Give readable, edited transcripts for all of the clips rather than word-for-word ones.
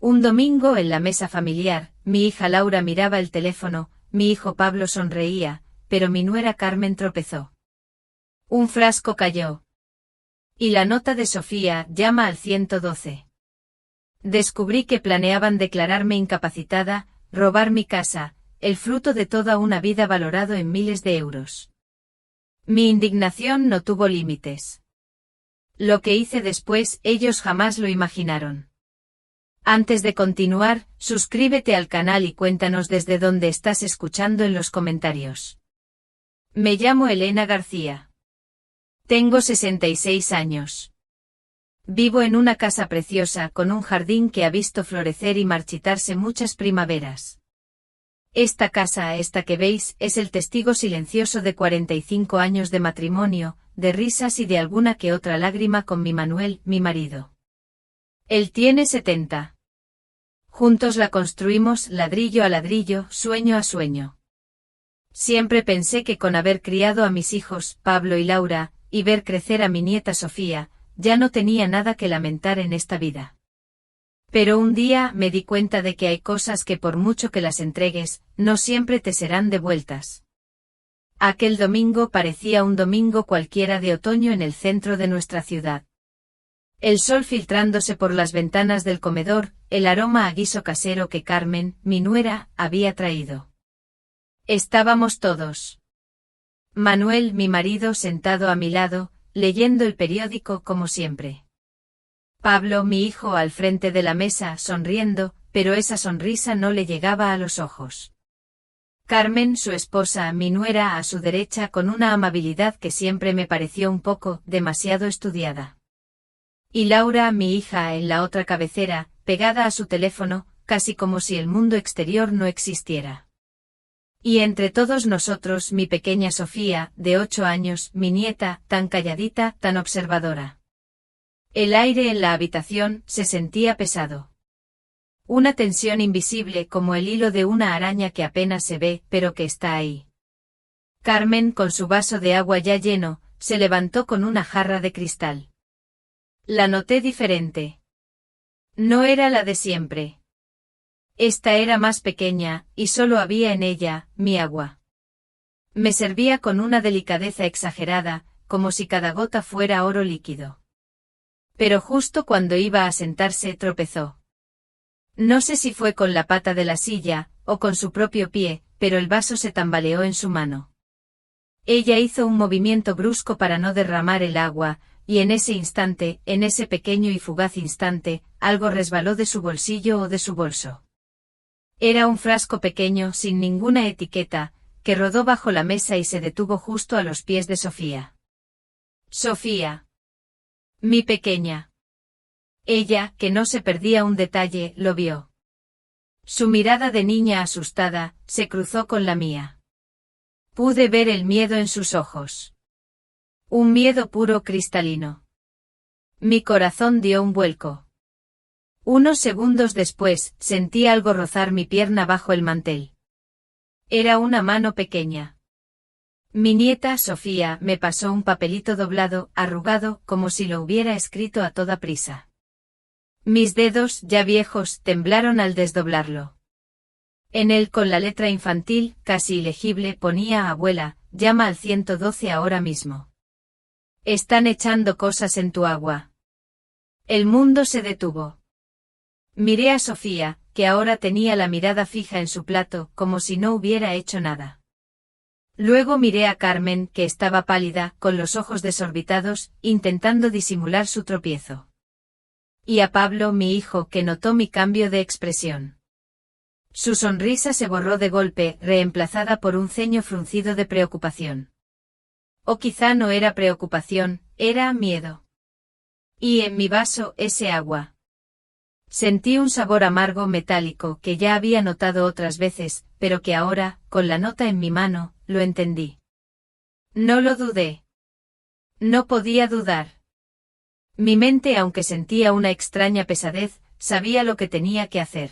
Un domingo en la mesa familiar, mi hija Laura miraba el teléfono, mi hijo Pablo sonreía, pero mi nuera Carmen tropezó. Un frasco cayó. Y la nota de Sofía llama al 112. Descubrí que planeaban declararme incapacitada, robar mi casa, el fruto de toda una vida valorado en miles de euros. Mi indignación no tuvo límites. Lo que hice después ellos jamás lo imaginaron. Antes de continuar, suscríbete al canal y cuéntanos desde dónde estás escuchando en los comentarios. Me llamo Elena García. Tengo 66 años. Vivo en una casa preciosa con un jardín que ha visto florecer y marchitarse muchas primaveras. Esta casa, esta que veis, es el testigo silencioso de 45 años de matrimonio, de risas y de alguna que otra lágrima con mi Manuel, mi marido. Él tiene 70. Juntos la construimos ladrillo a ladrillo, sueño a sueño. Siempre pensé que con haber criado a mis hijos, Pablo y Laura, y ver crecer a mi nieta Sofía, ya no tenía nada que lamentar en esta vida. Pero un día me di cuenta de que hay cosas que por mucho que las entregues, no siempre te serán devueltas. Aquel domingo parecía un domingo cualquiera de otoño en el centro de nuestra ciudad. El sol filtrándose por las ventanas del comedor, el aroma a guiso casero que Carmen, mi nuera, había traído. Estábamos todos. Manuel, mi marido, sentado a mi lado, leyendo el periódico como siempre. Pablo, mi hijo, al frente de la mesa, sonriendo, pero esa sonrisa no le llegaba a los ojos. Carmen, su esposa, mi nuera, a su derecha con una amabilidad que siempre me pareció un poco, demasiado estudiada. Y Laura, mi hija, en la otra cabecera, pegada a su teléfono, casi como si el mundo exterior no existiera. Y entre todos nosotros mi pequeña Sofía, de 8 años, mi nieta, tan calladita, tan observadora. El aire en la habitación se sentía pesado. Una tensión invisible como el hilo de una araña que apenas se ve, pero que está ahí. Carmen, con su vaso de agua ya lleno, se levantó con una jarra de cristal. La noté diferente. No era la de siempre. Esta era más pequeña, y solo había en ella, mi agua. Me servía con una delicadeza exagerada, como si cada gota fuera oro líquido. Pero justo cuando iba a sentarse tropezó. No sé si fue con la pata de la silla, o con su propio pie, pero el vaso se tambaleó en su mano. Ella hizo un movimiento brusco para no derramar el agua, y en ese instante, en ese pequeño y fugaz instante, algo resbaló de su bolsillo o de su bolso. Era un frasco pequeño, sin ninguna etiqueta, que rodó bajo la mesa y se detuvo justo a los pies de Sofía. Sofía. Mi pequeña. Ella, que no se perdía un detalle, lo vio. Su mirada de niña asustada, se cruzó con la mía. Pude ver el miedo en sus ojos. Un miedo puro cristalino. Mi corazón dio un vuelco. Unos segundos después, sentí algo rozar mi pierna bajo el mantel. Era una mano pequeña. Mi nieta Sofía me pasó un papelito doblado, arrugado, como si lo hubiera escrito a toda prisa. Mis dedos, ya viejos, temblaron al desdoblarlo. En él, con la letra infantil, casi ilegible, ponía: abuela, llama al 112 ahora mismo. Están echando cosas en tu agua. El mundo se detuvo. Miré a Sofía, que ahora tenía la mirada fija en su plato, como si no hubiera hecho nada. Luego miré a Carmen, que estaba pálida, con los ojos desorbitados, intentando disimular su tropiezo. Y a Pablo, mi hijo, que notó mi cambio de expresión. Su sonrisa se borró de golpe, reemplazada por un ceño fruncido de preocupación. O quizá no era preocupación, era miedo. Y en mi vaso, ese agua. Sentí un sabor amargo metálico que ya había notado otras veces, pero que ahora, con la nota en mi mano, lo entendí. No lo dudé. No podía dudar. Mi mente, aunque sentía una extraña pesadez, sabía lo que tenía que hacer.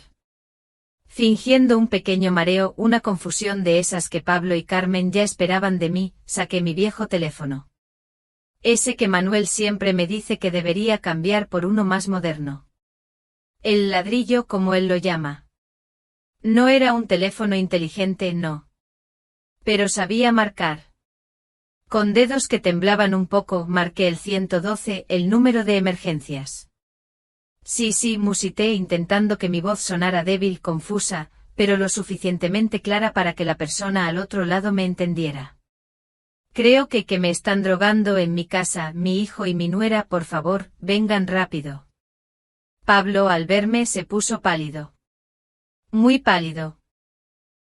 Fingiendo un pequeño mareo, una confusión de esas que Pablo y Carmen ya esperaban de mí, saqué mi viejo teléfono. Ese que Manuel siempre me dice que debería cambiar por uno más moderno. El ladrillo, como él lo llama. No era un teléfono inteligente, no. Pero sabía marcar. Con dedos que temblaban un poco, marqué el 112, el número de emergencias. Sí, musité intentando que mi voz sonara débil, confusa, pero lo suficientemente clara para que la persona al otro lado me entendiera. Creo que me están drogando en mi casa, mi hijo y mi nuera, por favor, vengan rápido. Pablo, al verme, se puso pálido. Muy pálido.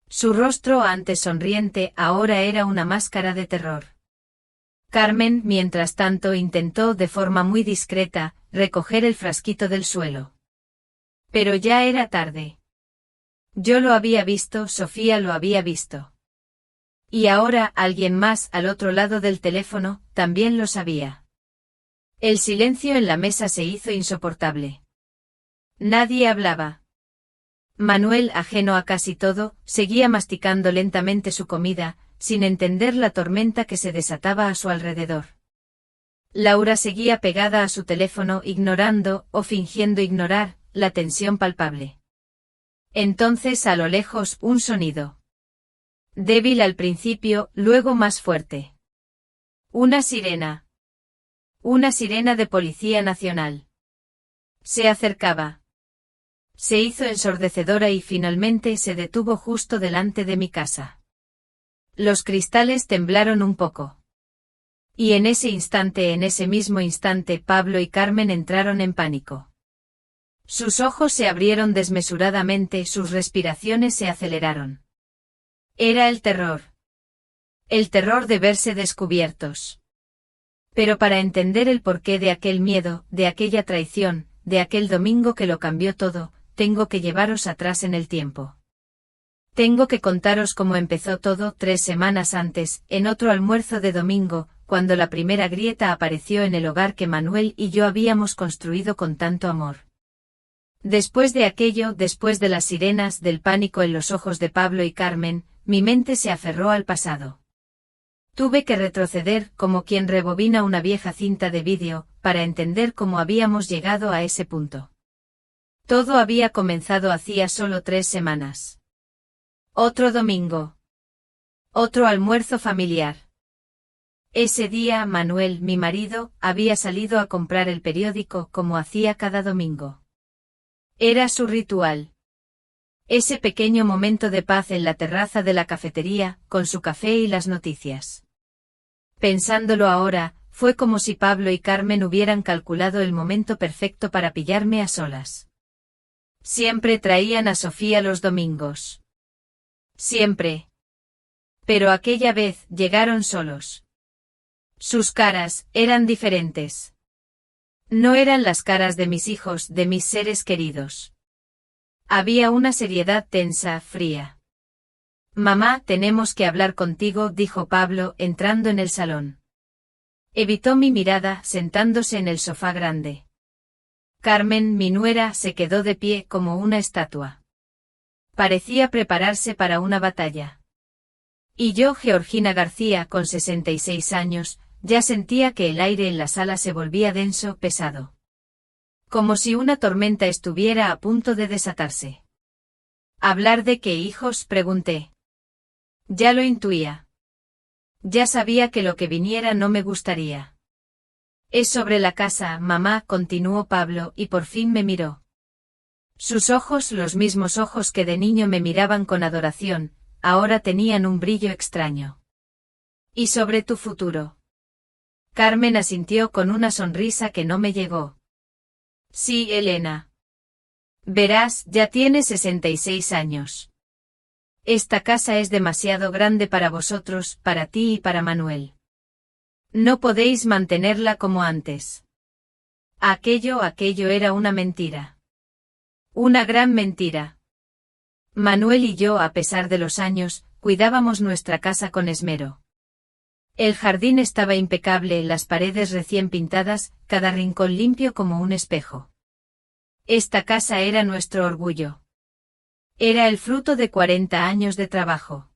Su rostro, antes sonriente, ahora era una máscara de terror. Carmen, mientras tanto, intentó, de forma muy discreta, recoger el frasquito del suelo. Pero ya era tarde. Yo lo había visto, Sofía lo había visto. Y ahora, alguien más, al otro lado del teléfono, también lo sabía. El silencio en la mesa se hizo insoportable. Nadie hablaba. Manuel, ajeno a casi todo, seguía masticando lentamente su comida, sin entender la tormenta que se desataba a su alrededor. Laura seguía pegada a su teléfono, ignorando, o fingiendo ignorar, la tensión palpable. Entonces, a lo lejos, un sonido. Débil al principio, luego más fuerte. Una sirena. Una sirena de Policía Nacional. Se acercaba. Se hizo ensordecedora y finalmente se detuvo justo delante de mi casa. Los cristales temblaron un poco. Y en ese mismo instante, Pablo y Carmen entraron en pánico. Sus ojos se abrieron desmesuradamente, sus respiraciones se aceleraron. Era el terror. El terror de verse descubiertos. Pero para entender el porqué de aquel miedo, de aquella traición, de aquel domingo que lo cambió todo, tengo que llevaros atrás en el tiempo. Tengo que contaros cómo empezó todo 3 semanas antes, en otro almuerzo de domingo, cuando la primera grieta apareció en el hogar que Manuel y yo habíamos construido con tanto amor. Después de aquello, después de las sirenas, del pánico en los ojos de Pablo y Carmen, mi mente se aferró al pasado. Tuve que retroceder, como quien rebobina una vieja cinta de vídeo, para entender cómo habíamos llegado a ese punto. Todo había comenzado hacía solo 3 semanas. Otro domingo. Otro almuerzo familiar. Ese día, Manuel, mi marido, había salido a comprar el periódico como hacía cada domingo. Era su ritual. Ese pequeño momento de paz en la terraza de la cafetería, con su café y las noticias. Pensándolo ahora, fue como si Pablo y Carmen hubieran calculado el momento perfecto para pillarme a solas. Siempre traían a Sofía los domingos. Siempre. Pero aquella vez llegaron solos. Sus caras eran diferentes. No eran las caras de mis hijos, de mis seres queridos. Había una seriedad tensa, fría. Mamá, tenemos que hablar contigo, dijo Pablo, entrando en el salón. Evitó mi mirada, sentándose en el sofá grande. Carmen, mi nuera, se quedó de pie como una estatua. Parecía prepararse para una batalla. Y yo, Georgina García, con 66 años, ya sentía que el aire en la sala se volvía denso, pesado. Como si una tormenta estuviera a punto de desatarse. ¿Hablar de qué, hijos?, pregunté. Ya lo intuía. Ya sabía que lo que viniera no me gustaría. Es sobre la casa, mamá, continuó Pablo, y por fin me miró. Sus ojos, los mismos ojos que de niño me miraban con adoración, ahora tenían un brillo extraño. ¿Y sobre tu futuro? Carmen asintió con una sonrisa que no me llegó. Sí, Elena. Verás, ya tienes 66 años. Esta casa es demasiado grande para vosotros, para ti y para Manuel. No podéis mantenerla como antes. Aquello era una mentira. Una gran mentira. Manuel y yo, a pesar de los años, cuidábamos nuestra casa con esmero. El jardín estaba impecable, las paredes recién pintadas, cada rincón limpio como un espejo. Esta casa era nuestro orgullo. Era el fruto de 40 años de trabajo.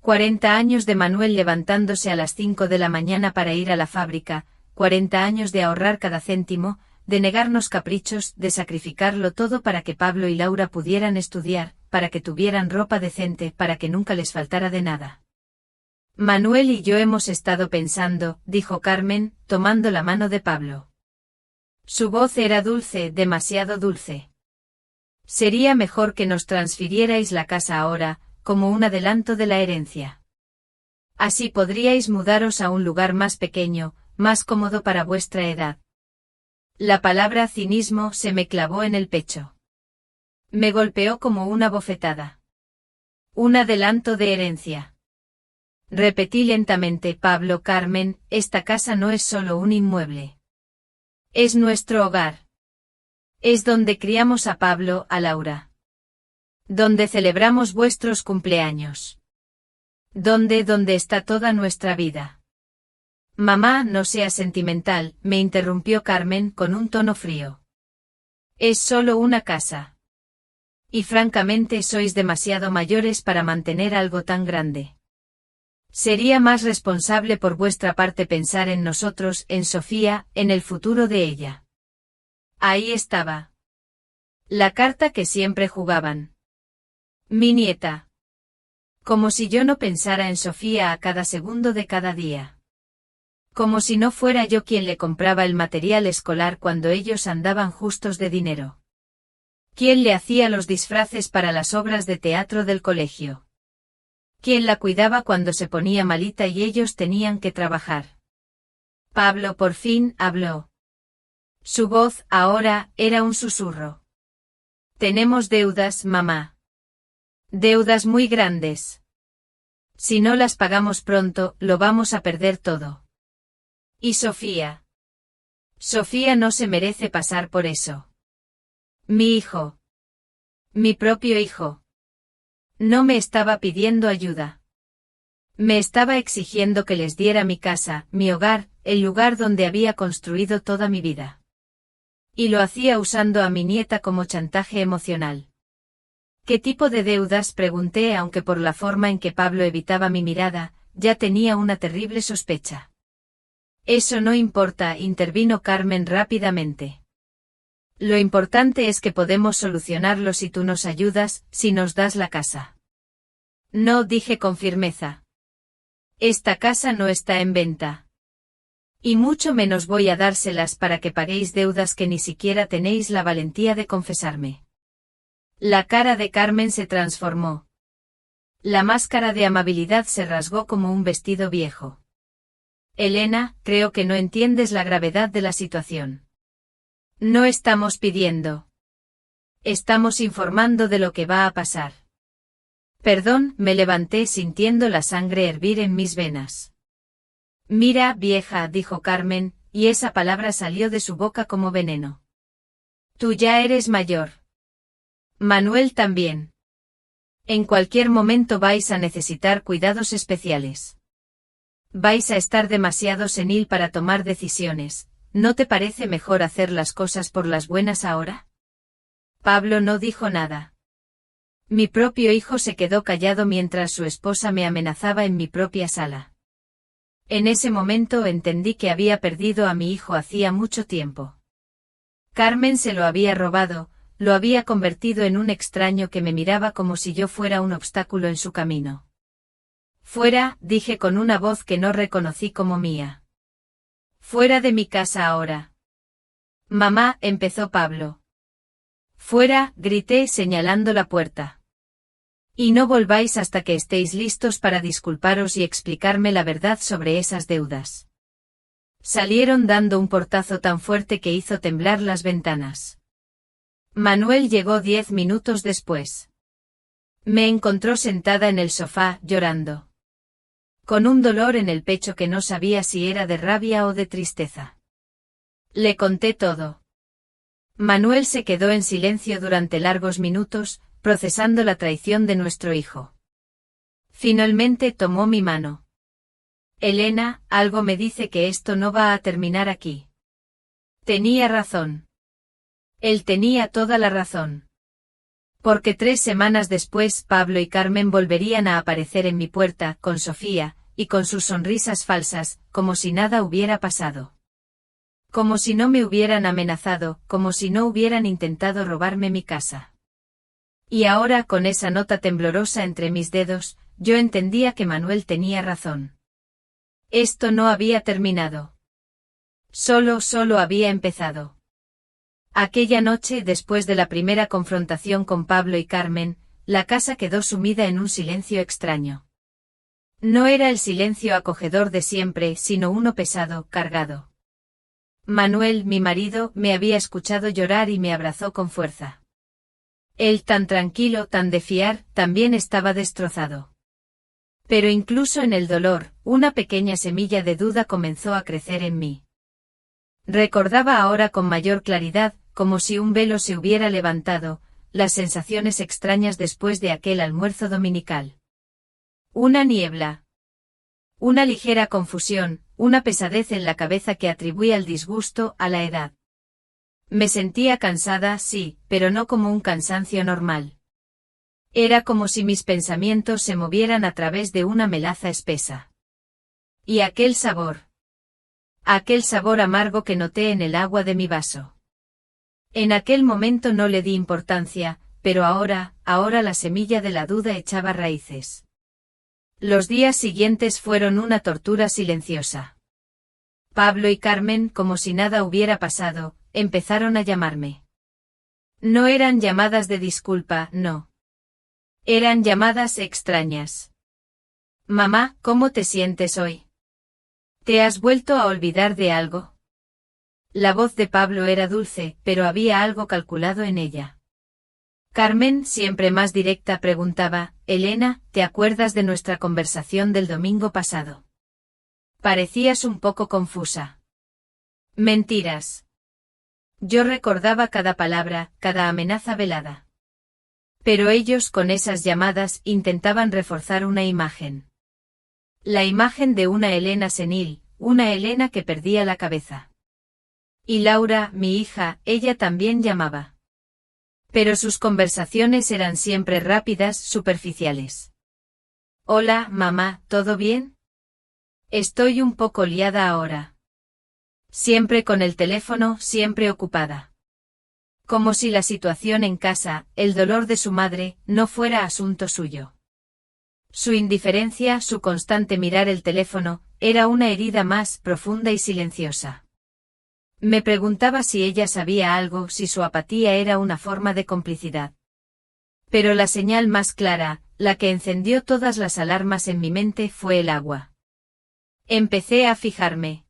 40 años de Manuel levantándose a las 5 de la mañana para ir a la fábrica, 40 años de ahorrar cada céntimo, de negarnos caprichos, de sacrificarlo todo para que Pablo y Laura pudieran estudiar, para que tuvieran ropa decente, para que nunca les faltara de nada. Manuel y yo hemos estado pensando, dijo Carmen, tomando la mano de Pablo. Su voz era dulce, demasiado dulce. Sería mejor que nos transfirierais la casa ahora, como un adelanto de la herencia. Así podríais mudaros a un lugar más pequeño, más cómodo para vuestra edad. La palabra cinismo se me clavó en el pecho. Me golpeó como una bofetada. Un adelanto de herencia. Repetí lentamente, Pablo, Carmen, esta casa no es solo un inmueble. Es nuestro hogar. Es donde criamos a Pablo, a Laura. Donde celebramos vuestros cumpleaños. Donde está toda nuestra vida. Mamá, no seas sentimental, me interrumpió Carmen con un tono frío. Es solo una casa. Y francamente sois demasiado mayores para mantener algo tan grande. Sería más responsable por vuestra parte pensar en nosotros, en Sofía, en el futuro de ella. Ahí estaba. La carta que siempre jugaban. Mi nieta. Como si yo no pensara en Sofía a cada segundo de cada día. Como si no fuera yo quien le compraba el material escolar cuando ellos andaban justos de dinero. ¿Quién le hacía los disfraces para las obras de teatro del colegio? ¿Quién la cuidaba cuando se ponía malita y ellos tenían que trabajar? Pablo por fin habló. Su voz, ahora, era un susurro. Tenemos deudas, mamá. Deudas muy grandes. Si no las pagamos pronto, lo vamos a perder todo. ¿Y Sofía? Sofía no se merece pasar por eso. Mi hijo. Mi propio hijo. No me estaba pidiendo ayuda. Me estaba exigiendo que les diera mi casa, mi hogar, el lugar donde había construido toda mi vida. Y lo hacía usando a mi nieta como chantaje emocional. ¿Qué tipo de deudas?, pregunté, aunque por la forma en que Pablo evitaba mi mirada, ya tenía una terrible sospecha. Eso no importa, intervino Carmen rápidamente. Lo importante es que podemos solucionarlo si tú nos ayudas, si nos das la casa. No, dije con firmeza. Esta casa no está en venta. Y mucho menos voy a dárselas para que paguéis deudas que ni siquiera tenéis la valentía de confesarme. La cara de Carmen se transformó. La máscara de amabilidad se rasgó como un vestido viejo. Elena, creo que no entiendes la gravedad de la situación. No estamos pidiendo. Estamos informando de lo que va a pasar. Perdón, me levanté sintiendo la sangre hervir en mis venas. Mira, vieja, dijo Carmen, y esa palabra salió de su boca como veneno. Tú ya eres mayor. Manuel también. En cualquier momento vais a necesitar cuidados especiales. Vais a estar demasiado senil para tomar decisiones. ¿No te parece mejor hacer las cosas por las buenas ahora? Pablo no dijo nada. Mi propio hijo se quedó callado mientras su esposa me amenazaba en mi propia sala. En ese momento entendí que había perdido a mi hijo hacía mucho tiempo. Carmen se lo había robado, lo había convertido en un extraño que me miraba como si yo fuera un obstáculo en su camino. Fuera, dije con una voz que no reconocí como mía. Fuera de mi casa ahora. Mamá, empezó Pablo. Fuera, grité señalando la puerta. Y no volváis hasta que estéis listos para disculparos y explicarme la verdad sobre esas deudas. Salieron dando un portazo tan fuerte que hizo temblar las ventanas. Manuel llegó 10 minutos después. Me encontró sentada en el sofá, llorando. Con un dolor en el pecho que no sabía si era de rabia o de tristeza. Le conté todo. Manuel se quedó en silencio durante largos minutos, procesando la traición de nuestro hijo. Finalmente tomó mi mano. Elena, algo me dice que esto no va a terminar aquí. Tenía razón. Él tenía toda la razón. Porque 3 semanas después Pablo y Carmen volverían a aparecer en mi puerta, con Sofía, y con sus sonrisas falsas, como si nada hubiera pasado. Como si no me hubieran amenazado, como si no hubieran intentado robarme mi casa. Y ahora, con esa nota temblorosa entre mis dedos, yo entendía que Manuel tenía razón. Esto no había terminado. Solo había empezado. Aquella noche, después de la primera confrontación con Pablo y Carmen, la casa quedó sumida en un silencio extraño. No era el silencio acogedor de siempre, sino uno pesado, cargado. Manuel, mi marido, me había escuchado llorar y me abrazó con fuerza. Él, tan tranquilo, tan de fiar, también estaba destrozado. Pero incluso en el dolor, una pequeña semilla de duda comenzó a crecer en mí. Recordaba ahora con mayor claridad, como si un velo se hubiera levantado, las sensaciones extrañas después de aquel almuerzo dominical. Una niebla. Una ligera confusión, una pesadez en la cabeza que atribuía el disgusto a la edad. Me sentía cansada, sí, pero no como un cansancio normal. Era como si mis pensamientos se movieran a través de una melaza espesa. Y aquel sabor. Aquel sabor amargo que noté en el agua de mi vaso. En aquel momento no le di importancia, pero ahora la semilla de la duda echaba raíces. Los días siguientes fueron una tortura silenciosa. Pablo y Carmen, como si nada hubiera pasado, empezaron a llamarme. No eran llamadas de disculpa, no. Eran llamadas extrañas. Mamá, ¿cómo te sientes hoy? ¿Te has vuelto a olvidar de algo? La voz de Pablo era dulce, pero había algo calculado en ella. Carmen, siempre más directa, preguntaba, Elena, ¿te acuerdas de nuestra conversación del domingo pasado? Parecías un poco confusa. Mentiras. Yo recordaba cada palabra, cada amenaza velada. Pero ellos, con esas llamadas, intentaban reforzar una imagen. La imagen de una Elena senil, una Elena que perdía la cabeza. Y Laura, mi hija, ella también llamaba. Pero sus conversaciones eran siempre rápidas, superficiales. Hola, mamá, ¿todo bien? Estoy un poco liada ahora. Siempre con el teléfono, siempre ocupada. Como si la situación en casa, el dolor de su madre, no fuera asunto suyo. Su indiferencia, su constante mirar el teléfono, era una herida más profunda y silenciosa. Me preguntaba si ella sabía algo, si su apatía era una forma de complicidad. Pero la señal más clara, la que encendió todas las alarmas en mi mente, fue el agua. Empecé a fijarme.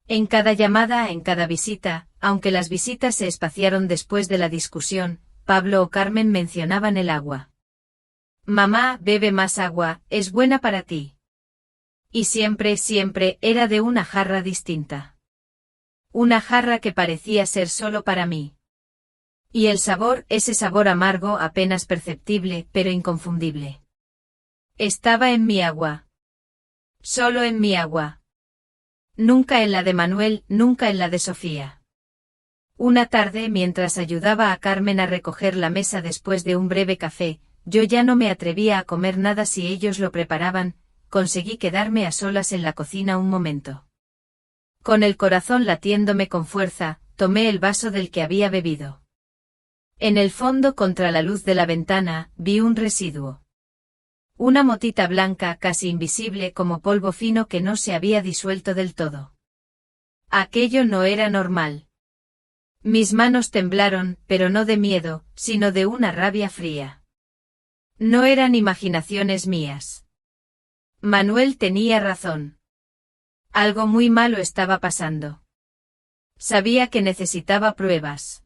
En cada llamada, en cada visita, aunque las visitas se espaciaron después de la discusión, Pablo o Carmen mencionaban el agua. Mamá, bebe más agua, es buena para ti. Y siempre era de una jarra distinta. Una jarra que parecía ser solo para mí. Y el sabor, ese sabor amargo apenas perceptible, pero inconfundible. Estaba en mi agua. Solo en mi agua. Nunca en la de Manuel, nunca en la de Sofía. Una tarde, mientras ayudaba a Carmen a recoger la mesa después de un breve café, yo ya no me atrevía a comer nada si ellos lo preparaban, conseguí quedarme a solas en la cocina un momento. Con el corazón latiéndome con fuerza, tomé el vaso del que había bebido. En el fondo, contra la luz de la ventana, vi un residuo. Una motita blanca, casi invisible como polvo fino que no se había disuelto del todo. Aquello no era normal. Mis manos temblaron, pero no de miedo, sino de una rabia fría. No eran imaginaciones mías. Manuel tenía razón. Algo muy malo estaba pasando. Sabía que necesitaba pruebas.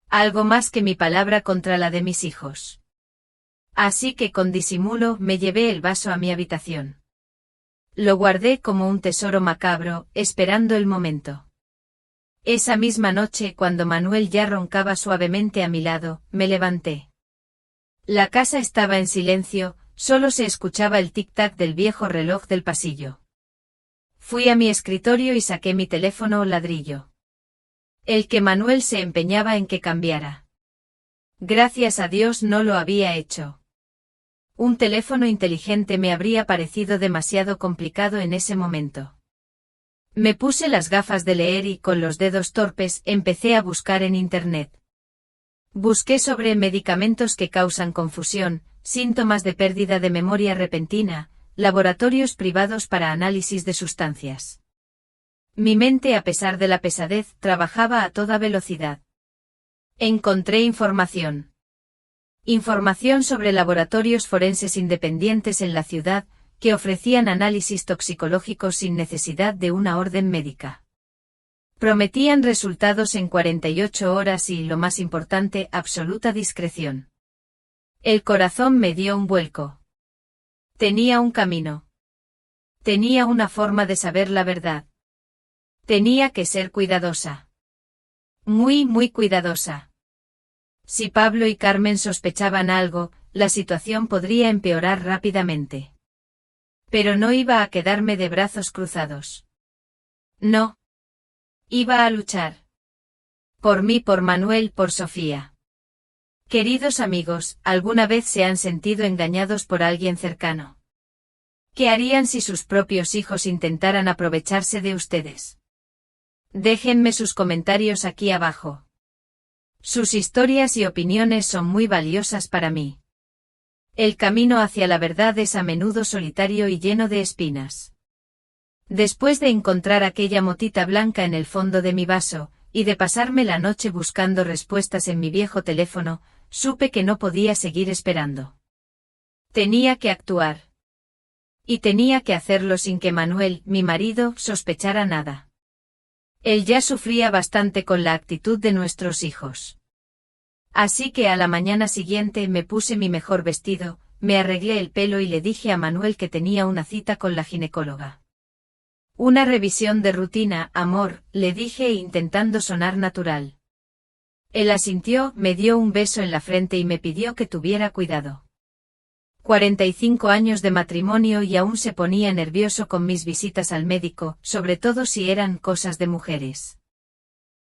Algo más que mi palabra contra la de mis hijos. Así que con disimulo me llevé el vaso a mi habitación. Lo guardé como un tesoro macabro, esperando el momento. Esa misma noche, cuando Manuel ya roncaba suavemente a mi lado, me levanté. La casa estaba en silencio, solo se escuchaba el tic-tac del viejo reloj del pasillo. Fui a mi escritorio y saqué mi teléfono ladrillo. El que Manuel se empeñaba en que cambiara. Gracias a Dios no lo había hecho. Un teléfono inteligente me habría parecido demasiado complicado en ese momento. Me puse las gafas de leer y con los dedos torpes empecé a buscar en Internet. Busqué sobre medicamentos que causan confusión, síntomas de pérdida de memoria repentina, laboratorios privados para análisis de sustancias. Mi mente, a pesar de la pesadez, trabajaba a toda velocidad. Encontré información. Información sobre laboratorios forenses independientes en la ciudad, que ofrecían análisis toxicológicos sin necesidad de una orden médica. Prometían resultados en 48 horas y, lo más importante, absoluta discreción. El corazón me dio un vuelco. Tenía un camino. Tenía una forma de saber la verdad. Tenía que ser cuidadosa. Muy cuidadosa. Si Pablo y Carmen sospechaban algo, la situación podría empeorar rápidamente. Pero no iba a quedarme de brazos cruzados. No. Iba a luchar. Por mí, por Manuel, por Sofía. Queridos amigos, ¿alguna vez se han sentido engañados por alguien cercano? ¿Qué harían si sus propios hijos intentaran aprovecharse de ustedes? Déjenme sus comentarios aquí abajo. Sus historias y opiniones son muy valiosas para mí. El camino hacia la verdad es a menudo solitario y lleno de espinas. Después de encontrar aquella motita blanca en el fondo de mi vaso, y de pasarme la noche buscando respuestas en mi viejo teléfono, supe que no podía seguir esperando. Tenía que actuar. Y tenía que hacerlo sin que Manuel, mi marido, sospechara nada. Él ya sufría bastante con la actitud de nuestros hijos. Así que a la mañana siguiente me puse mi mejor vestido, me arreglé el pelo y le dije a Manuel que tenía una cita con la ginecóloga. Una revisión de rutina, amor, le dije intentando sonar natural. Él asintió, me dio un beso en la frente y me pidió que tuviera cuidado. 45 años de matrimonio y aún se ponía nervioso con mis visitas al médico, sobre todo si eran cosas de mujeres.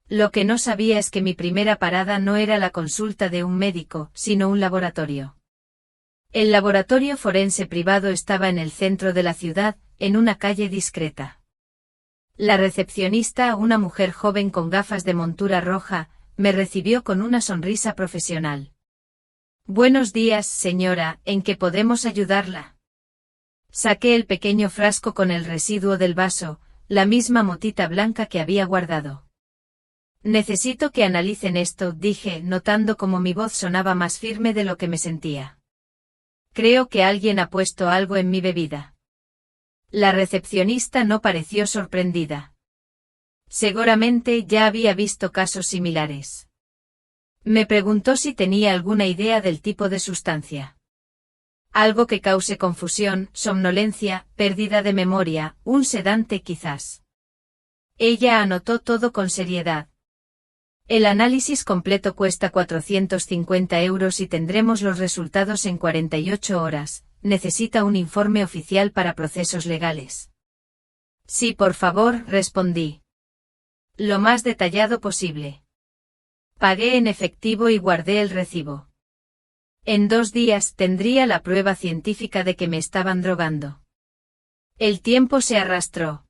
Lo que no sabía es que mi primera parada no era la consulta de un médico, sino un laboratorio. El laboratorio forense privado estaba en el centro de la ciudad, en una calle discreta. La recepcionista, una mujer joven con gafas de montura roja, me recibió con una sonrisa profesional. Buenos días, señora, ¿en qué podemos ayudarla? Saqué el pequeño frasco con el residuo del vaso, la misma motita blanca que había guardado. Necesito que analicen esto, dije, notando cómo mi voz sonaba más firme de lo que me sentía. Creo que alguien ha puesto algo en mi bebida. La recepcionista no pareció sorprendida. Seguramente ya había visto casos similares. Me preguntó si tenía alguna idea del tipo de sustancia. Algo que cause confusión, somnolencia, pérdida de memoria, un sedante quizás. Ella anotó todo con seriedad. El análisis completo cuesta 450 € y tendremos los resultados en 48 horas. Necesita un informe oficial para procesos legales. Sí, por favor, respondí. Lo más detallado posible. Pagué en efectivo y guardé el recibo. En 2 días tendría la prueba científica de que me estaban drogando. El tiempo se arrastró.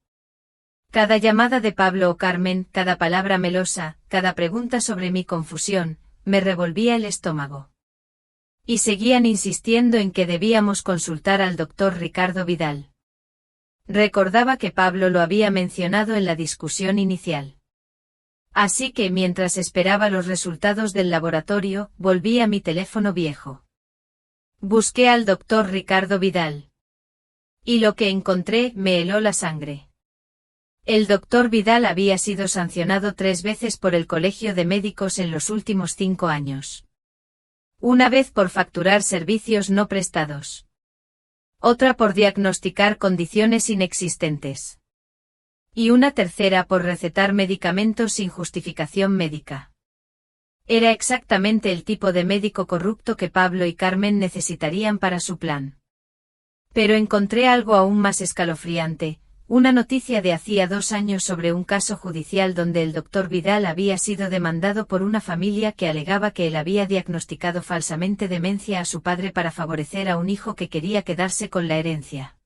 Cada llamada de Pablo o Carmen, cada palabra melosa, cada pregunta sobre mi confusión, me revolvía el estómago. Y seguían insistiendo en que debíamos consultar al doctor Ricardo Vidal. Recordaba que Pablo lo había mencionado en la discusión inicial. Así que mientras esperaba los resultados del laboratorio, volví a mi teléfono viejo. Busqué al doctor Ricardo Vidal. Y lo que encontré me heló la sangre. El doctor Vidal había sido sancionado 3 veces por el Colegio de Médicos en los últimos 5 años. Una vez por facturar servicios no prestados. Otra por diagnosticar condiciones inexistentes. Y una tercera por recetar medicamentos sin justificación médica. Era exactamente el tipo de médico corrupto que Pablo y Carmen necesitarían para su plan. Pero encontré algo aún más escalofriante, una noticia de hacía 2 años sobre un caso judicial donde el doctor Vidal había sido demandado por una familia que alegaba que él había diagnosticado falsamente demencia a su padre para favorecer a un hijo que quería quedarse con la herencia.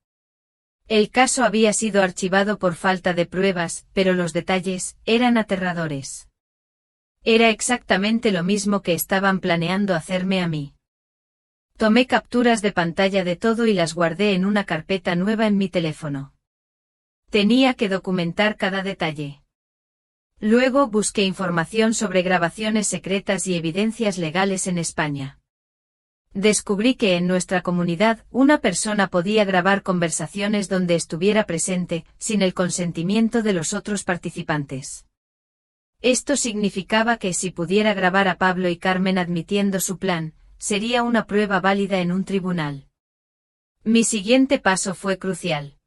El caso había sido archivado por falta de pruebas, pero los detalles eran aterradores. Era exactamente lo mismo que estaban planeando hacerme a mí. Tomé capturas de pantalla de todo y las guardé en una carpeta nueva en mi teléfono. Tenía que documentar cada detalle. Luego busqué información sobre grabaciones secretas y evidencias legales en España. Descubrí que en nuestra comunidad una persona podía grabar conversaciones donde estuviera presente, sin el consentimiento de los otros participantes. Esto significaba que si pudiera grabar a Pablo y Carmen admitiendo su plan, sería una prueba válida en un tribunal. Mi siguiente paso fue crucial.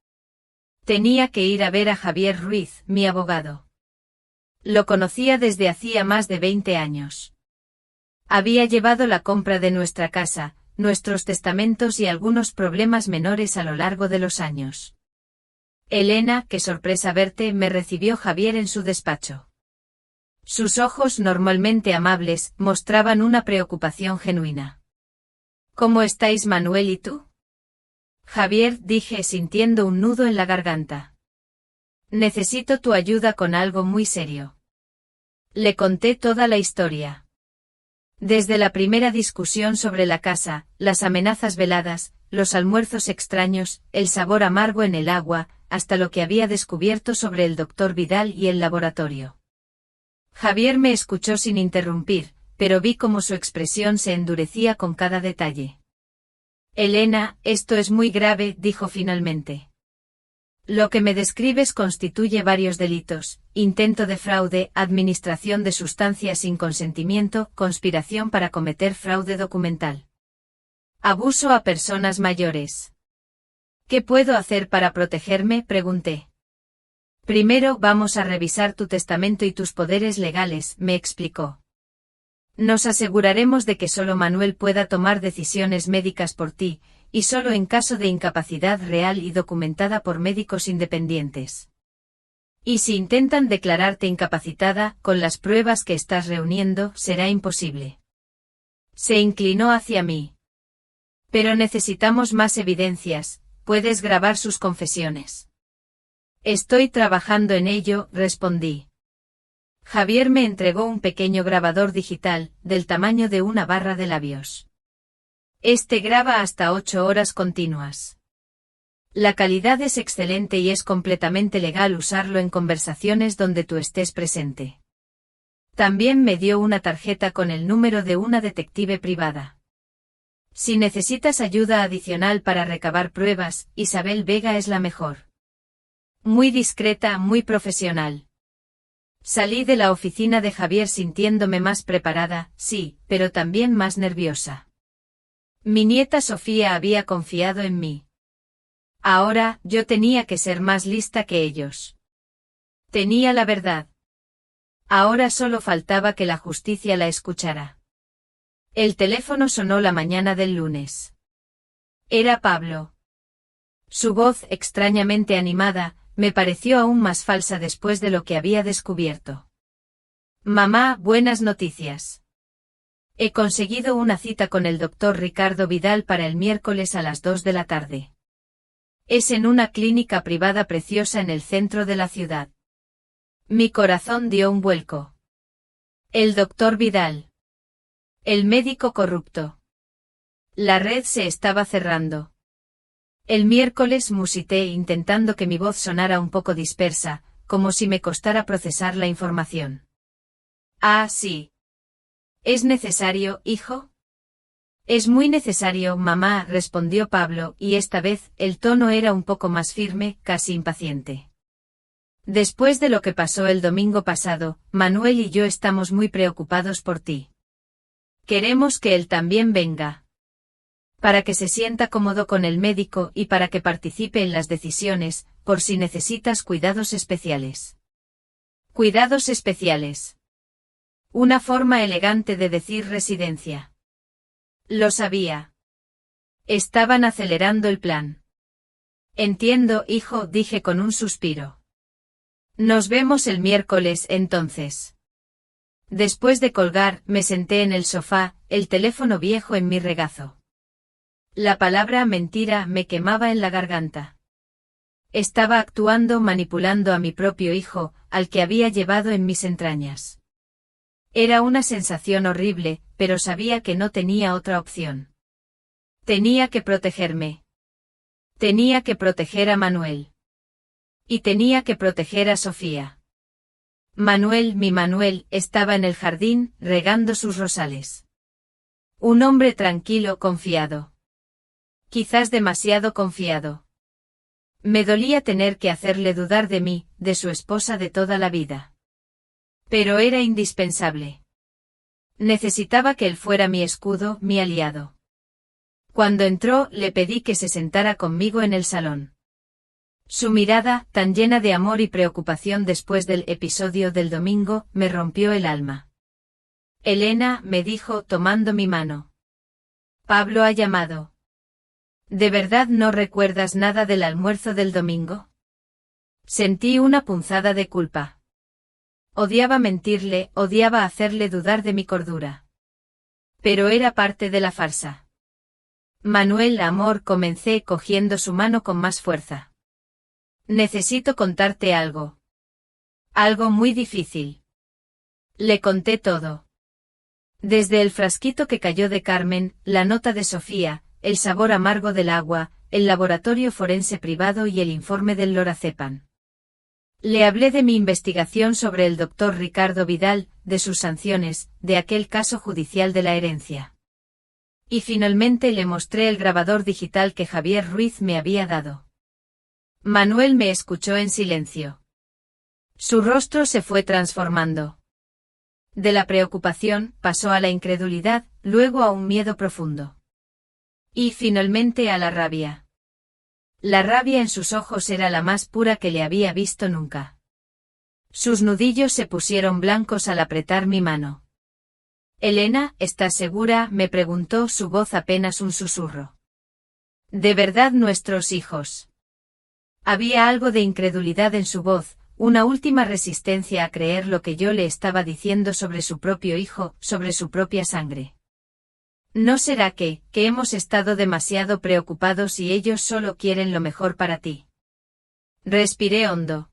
Tenía que ir a ver a Javier Ruiz, mi abogado. Lo conocía desde hacía más de 20 años. Había llevado la compra de nuestra casa, nuestros testamentos y algunos problemas menores a lo largo de los años. Elena, qué sorpresa verte, me recibió Javier en su despacho. Sus ojos, normalmente amables, mostraban una preocupación genuina. ¿Cómo estáis Manuel y tú? Javier, dije sintiendo un nudo en la garganta. Necesito tu ayuda con algo muy serio. Le conté toda la historia. Desde la primera discusión sobre la casa, las amenazas veladas, los almuerzos extraños, el sabor amargo en el agua, hasta lo que había descubierto sobre el doctor Vidal y el laboratorio. Javier me escuchó sin interrumpir, pero vi cómo su expresión se endurecía con cada detalle. Elena, esto es muy grave, dijo finalmente. Lo que me describes constituye varios delitos: intento de fraude, administración de sustancias sin consentimiento, conspiración para cometer fraude documental. Abuso a personas mayores. ¿Qué puedo hacer para protegerme?, pregunté. Primero vamos a revisar tu testamento y tus poderes legales, me explicó. Nos aseguraremos de que solo Manuel pueda tomar decisiones médicas por ti, y solo en caso de incapacidad real y documentada por médicos independientes. Y si intentan declararte incapacitada, con las pruebas que estás reuniendo, será imposible. Se inclinó hacia mí. Pero necesitamos más evidencias, puedes grabar sus confesiones. Estoy trabajando en ello, respondí. Javier me entregó un pequeño grabador digital, del tamaño de una barra de labios. Este graba hasta 8 horas continuas. La calidad es excelente y es completamente legal usarlo en conversaciones donde tú estés presente. También me dio una tarjeta con el número de una detective privada. Si necesitas ayuda adicional para recabar pruebas, Isabel Vega es la mejor. Muy discreta, muy profesional. Salí de la oficina de Javier sintiéndome más preparada, sí, pero también más nerviosa. Mi nieta Sofía había confiado en mí. Ahora, yo tenía que ser más lista que ellos. Tenía la verdad. Ahora solo faltaba que la justicia la escuchara. El teléfono sonó la mañana del lunes. Era Pablo. Su voz, extrañamente animada, me pareció aún más falsa después de lo que había descubierto. Mamá, buenas noticias. He conseguido una cita con el doctor Ricardo Vidal para el miércoles a las 2 de la tarde. Es en una clínica privada preciosa en el centro de la ciudad. Mi corazón dio un vuelco. El doctor Vidal. El médico corrupto. La red se estaba cerrando. El miércoles musité intentando que mi voz sonara un poco dispersa, como si me costara procesar la información. Ah, sí. ¿Es necesario, hijo? Es muy necesario, mamá, respondió Pablo, y esta vez, el tono era un poco más firme, casi impaciente. Después de lo que pasó el domingo pasado, Manuel y yo estamos muy preocupados por ti. Queremos que él también venga. Para que se sienta cómodo con el médico y para que participe en las decisiones, por si necesitas cuidados especiales. Cuidados especiales. Una forma elegante de decir residencia. Lo sabía. Estaban acelerando el plan. Entiendo, hijo, dije con un suspiro. Nos vemos el miércoles, entonces. Después de colgar, me senté en el sofá, el teléfono viejo en mi regazo. La palabra mentira me quemaba en la garganta. Estaba actuando manipulando a mi propio hijo, al que había llevado en mis entrañas. Era una sensación horrible, pero sabía que no tenía otra opción. Tenía que protegerme. Tenía que proteger a Manuel. Y tenía que proteger a Sofía. Manuel, mi Manuel, estaba en el jardín, regando sus rosales. Un hombre tranquilo, confiado. Quizás demasiado confiado. Me dolía tener que hacerle dudar de mí, de su esposa de toda la vida. Pero era indispensable. Necesitaba que él fuera mi escudo, mi aliado. Cuando entró, le pedí que se sentara conmigo en el salón. Su mirada, tan llena de amor y preocupación después del episodio del domingo, me rompió el alma. Elena, me dijo, tomando mi mano. Pablo ha llamado. ¿De verdad no recuerdas nada del almuerzo del domingo? Sentí una punzada de culpa. Odiaba mentirle, odiaba hacerle dudar de mi cordura. Pero era parte de la farsa. Manuel, amor, comencé cogiendo su mano con más fuerza. Necesito contarte algo. Algo muy difícil. Le conté todo. Desde el frasquito que cayó de Carmen, la nota de Sofía, el sabor amargo del agua, el laboratorio forense privado y el informe del lorazepam. Le hablé de mi investigación sobre el doctor Ricardo Vidal, de sus sanciones, de aquel caso judicial de la herencia. Y finalmente le mostré el grabador digital que Javier Ruiz me había dado. Manuel me escuchó en silencio. Su rostro se fue transformando. De la preocupación, pasó a la incredulidad, luego a un miedo profundo. Y finalmente a la rabia. La rabia en sus ojos era la más pura que le había visto nunca. Sus nudillos se pusieron blancos al apretar mi mano. Elena, ¿estás segura?, me preguntó, su voz apenas un susurro. ¿De verdad nuestros hijos? Había algo de incredulidad en su voz, una última resistencia a creer lo que yo le estaba diciendo sobre su propio hijo, sobre su propia sangre. ¿No será que hemos estado demasiado preocupados y ellos solo quieren lo mejor para ti? Respiré hondo.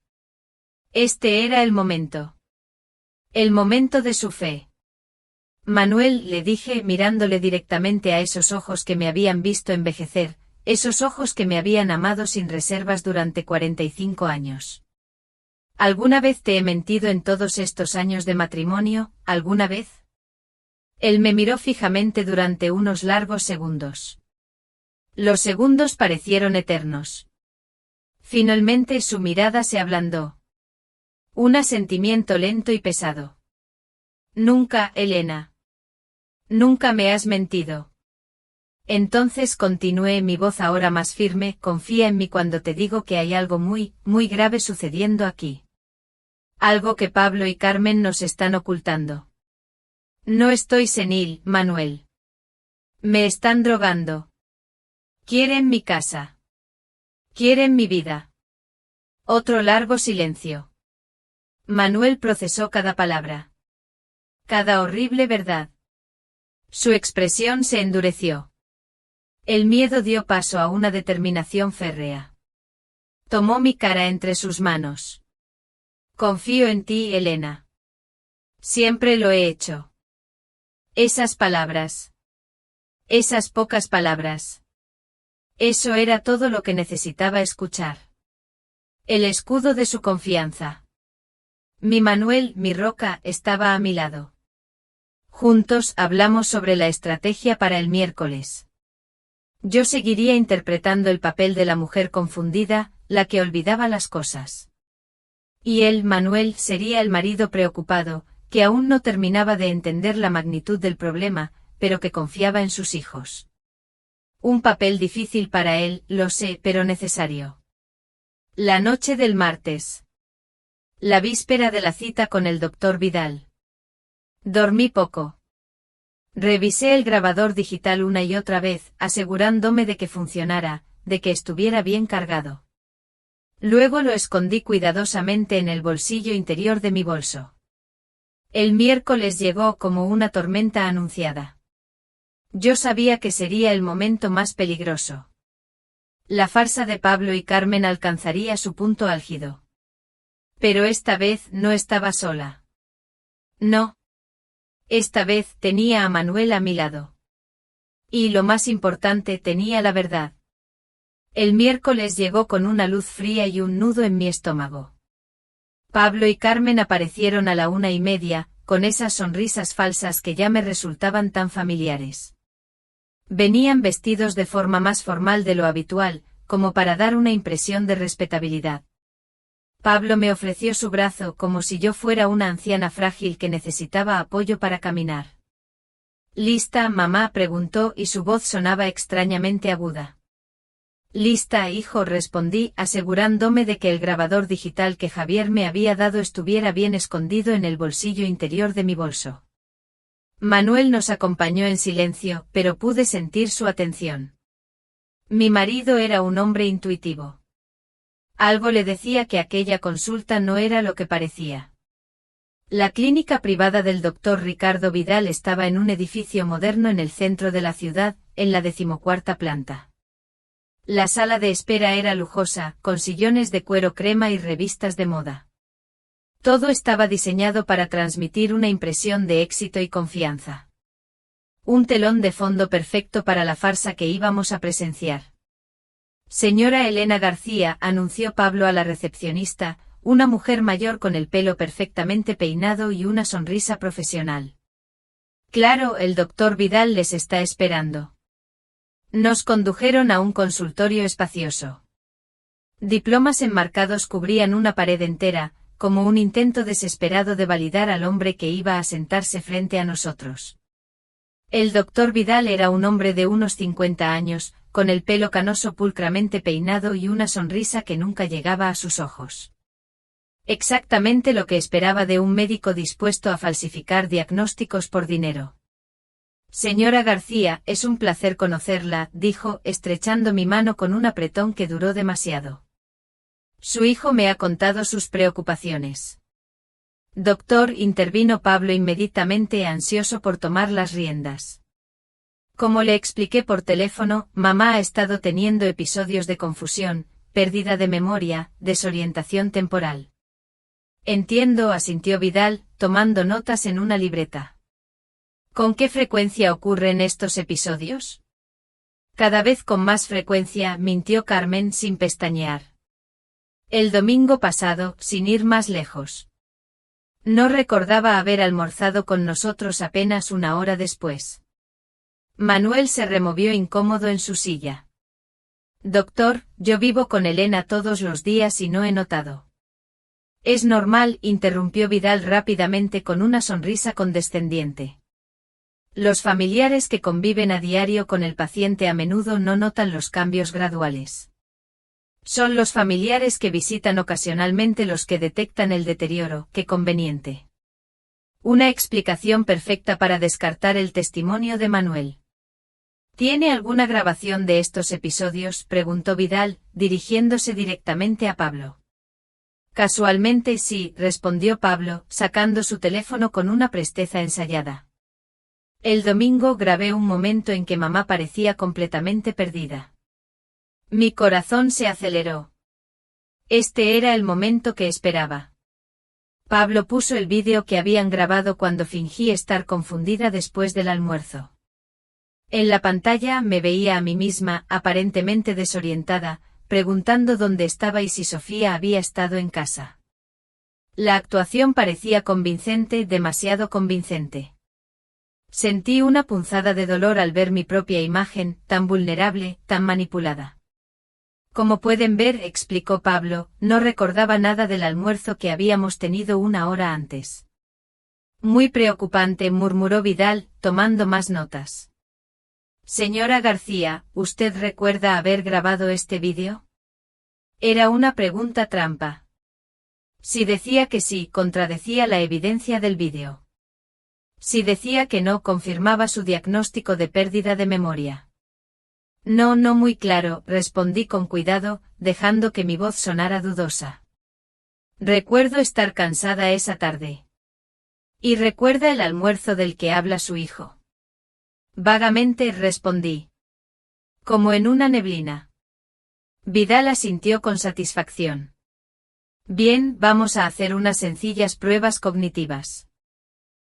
Este era el momento. El momento de su fe. Manuel, le dije mirándole directamente a esos ojos que me habían visto envejecer, esos ojos que me habían amado sin reservas durante 45 años. ¿Alguna vez te he mentido en todos estos años de matrimonio, alguna vez? Él me miró fijamente durante unos largos segundos. Los segundos parecieron eternos. Finalmente su mirada se ablandó. Un asentimiento lento y pesado. Nunca, Elena. Nunca me has mentido. Entonces continué, mi voz ahora más firme, confía en mí cuando te digo que hay algo muy, muy grave sucediendo aquí. Algo que Pablo y Carmen nos están ocultando. No estoy senil, Manuel. Me están drogando. Quieren mi casa. Quieren mi vida. Otro largo silencio. Manuel procesó cada palabra. Cada horrible verdad. Su expresión se endureció. El miedo dio paso a una determinación férrea. Tomó mi cara entre sus manos. Confío en ti, Elena. Siempre lo he hecho. Esas palabras. Esas pocas palabras. Eso era todo lo que necesitaba escuchar. El escudo de su confianza. Mi Manuel, mi roca, estaba a mi lado. Juntos hablamos sobre la estrategia para el miércoles. Yo seguiría interpretando el papel de la mujer confundida, la que olvidaba las cosas. Y él, Manuel, sería el marido preocupado, que aún no terminaba de entender la magnitud del problema, pero que confiaba en sus hijos. Un papel difícil para él, lo sé, pero necesario. La noche del martes. La víspera de la cita con el doctor Vidal. Dormí poco. Revisé el grabador digital una y otra vez, asegurándome de que funcionara, de que estuviera bien cargado. Luego lo escondí cuidadosamente en el bolsillo interior de mi bolso. El miércoles llegó como una tormenta anunciada. Yo sabía que sería el momento más peligroso. La farsa de Pablo y Carmen alcanzaría su punto álgido. Pero esta vez no estaba sola. No. Esta vez tenía a Manuel a mi lado. Y lo más importante, tenía la verdad. El miércoles llegó con una luz fría y un nudo en mi estómago. Pablo y Carmen aparecieron a la 1:30, con esas sonrisas falsas que ya me resultaban tan familiares. Venían vestidos de forma más formal de lo habitual, como para dar una impresión de respetabilidad. Pablo me ofreció su brazo como si yo fuera una anciana frágil que necesitaba apoyo para caminar. ¿Lista, mamá?, preguntó y su voz sonaba extrañamente aguda. Lista, hijo, respondí, asegurándome de que el grabador digital que Javier me había dado estuviera bien escondido en el bolsillo interior de mi bolso. Manuel nos acompañó en silencio, pero pude sentir su atención. Mi marido era un hombre intuitivo. Algo le decía que aquella consulta no era lo que parecía. La clínica privada del doctor Ricardo Vidal estaba en un edificio moderno en el centro de la ciudad, en la 14ª planta. La sala de espera era lujosa, con sillones de cuero crema y revistas de moda. Todo estaba diseñado para transmitir una impresión de éxito y confianza. Un telón de fondo perfecto para la farsa que íbamos a presenciar. Señora Elena García, anunció Pablo a la recepcionista, una mujer mayor con el pelo perfectamente peinado y una sonrisa profesional. Claro, el doctor Vidal les está esperando. Nos condujeron a un consultorio espacioso. Diplomas enmarcados cubrían una pared entera, como un intento desesperado de validar al hombre que iba a sentarse frente a nosotros. El doctor Vidal era un hombre de unos 50 años, con el pelo canoso pulcramente peinado y una sonrisa que nunca llegaba a sus ojos. Exactamente lo que esperaba de un médico dispuesto a falsificar diagnósticos por dinero. Señora García, es un placer conocerla, dijo, estrechando mi mano con un apretón que duró demasiado. Su hijo me ha contado sus preocupaciones. Doctor, intervino Pablo inmediatamente ansioso por tomar las riendas. Como le expliqué por teléfono, mamá ha estado teniendo episodios de confusión, pérdida de memoria, desorientación temporal. Entiendo, asintió Vidal, tomando notas en una libreta. ¿Con qué frecuencia ocurren estos episodios? Cada vez con más frecuencia, mintió Carmen sin pestañear. El domingo pasado, sin ir más lejos. No recordaba haber almorzado con nosotros apenas una hora después. Manuel se removió incómodo en su silla. Doctor, yo vivo con Elena todos los días y no he notado. Es normal, interrumpió Vidal rápidamente con una sonrisa condescendiente. Los familiares que conviven a diario con el paciente a menudo no notan los cambios graduales. Son los familiares que visitan ocasionalmente los que detectan el deterioro. Qué conveniente. Una explicación perfecta para descartar el testimonio de Manuel. ¿Tiene alguna grabación de estos episodios?, preguntó Vidal, dirigiéndose directamente a Pablo. Casualmente sí, respondió Pablo, sacando su teléfono con una presteza ensayada. El domingo grabé un momento en que mamá parecía completamente perdida. Mi corazón se aceleró. Este era el momento que esperaba. Pablo puso el vídeo que habían grabado cuando fingí estar confundida después del almuerzo. En la pantalla me veía a mí misma, aparentemente desorientada, preguntando dónde estaba y si Sofía había estado en casa. La actuación parecía convincente, demasiado convincente. Sentí una punzada de dolor al ver mi propia imagen, tan vulnerable, tan manipulada. Como pueden ver, explicó Pablo, no recordaba nada del almuerzo que habíamos tenido una hora antes. Muy preocupante, murmuró Vidal, tomando más notas. Señora García, ¿usted recuerda haber grabado este vídeo? Era una pregunta trampa. Si decía que sí, contradecía la evidencia del vídeo. Si decía que no, confirmaba su diagnóstico de pérdida de memoria. No muy claro, respondí con cuidado, dejando que mi voz sonara dudosa. Recuerdo estar cansada esa tarde. ¿Y recuerda el almuerzo del que habla su hijo? Vagamente respondí. Como en una neblina. Vidal asintió con satisfacción. Bien, vamos a hacer unas sencillas pruebas cognitivas.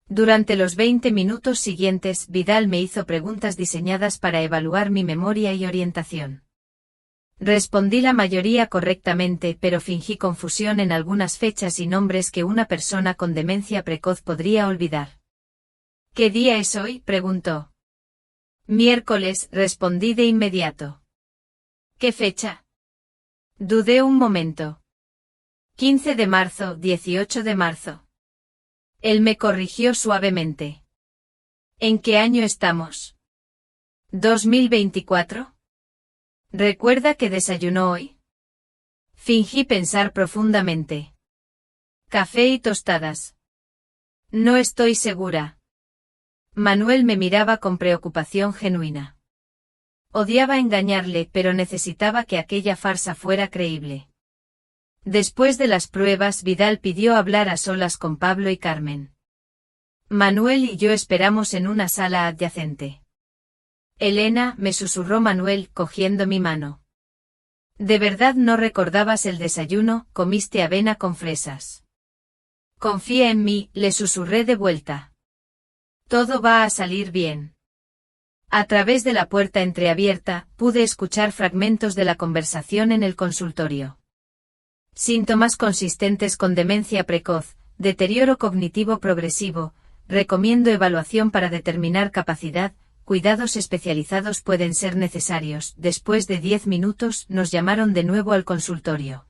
Durante los 20 minutos siguientes, Vidal me hizo preguntas diseñadas para evaluar mi memoria y orientación. Respondí la mayoría correctamente, pero fingí confusión en algunas fechas y nombres que una persona con demencia precoz podría olvidar. ¿Qué día es hoy?, preguntó. Miércoles, respondí de inmediato. ¿Qué fecha? Dudé un momento. 15 de marzo, 18 de marzo. Él me corrigió suavemente. ¿En qué año estamos? ¿2024? ¿Recuerda que desayunó hoy? Fingí pensar profundamente. Café y tostadas. No estoy segura. Manuel me miraba con preocupación genuina. Odiaba engañarle, pero necesitaba que aquella farsa fuera creíble. Después de las pruebas, Vidal pidió hablar a solas con Pablo y Carmen. Manuel y yo esperamos en una sala adyacente. Elena, me susurró Manuel, cogiendo mi mano. ¿De verdad no recordabas el desayuno? Comiste avena con fresas. Confía en mí, le susurré de vuelta. Todo va a salir bien. A través de la puerta entreabierta, pude escuchar fragmentos de la conversación en el consultorio. Síntomas consistentes con demencia precoz, deterioro cognitivo progresivo, recomiendo evaluación para determinar capacidad, cuidados especializados pueden ser necesarios. Después de 10 minutos, nos llamaron de nuevo al consultorio.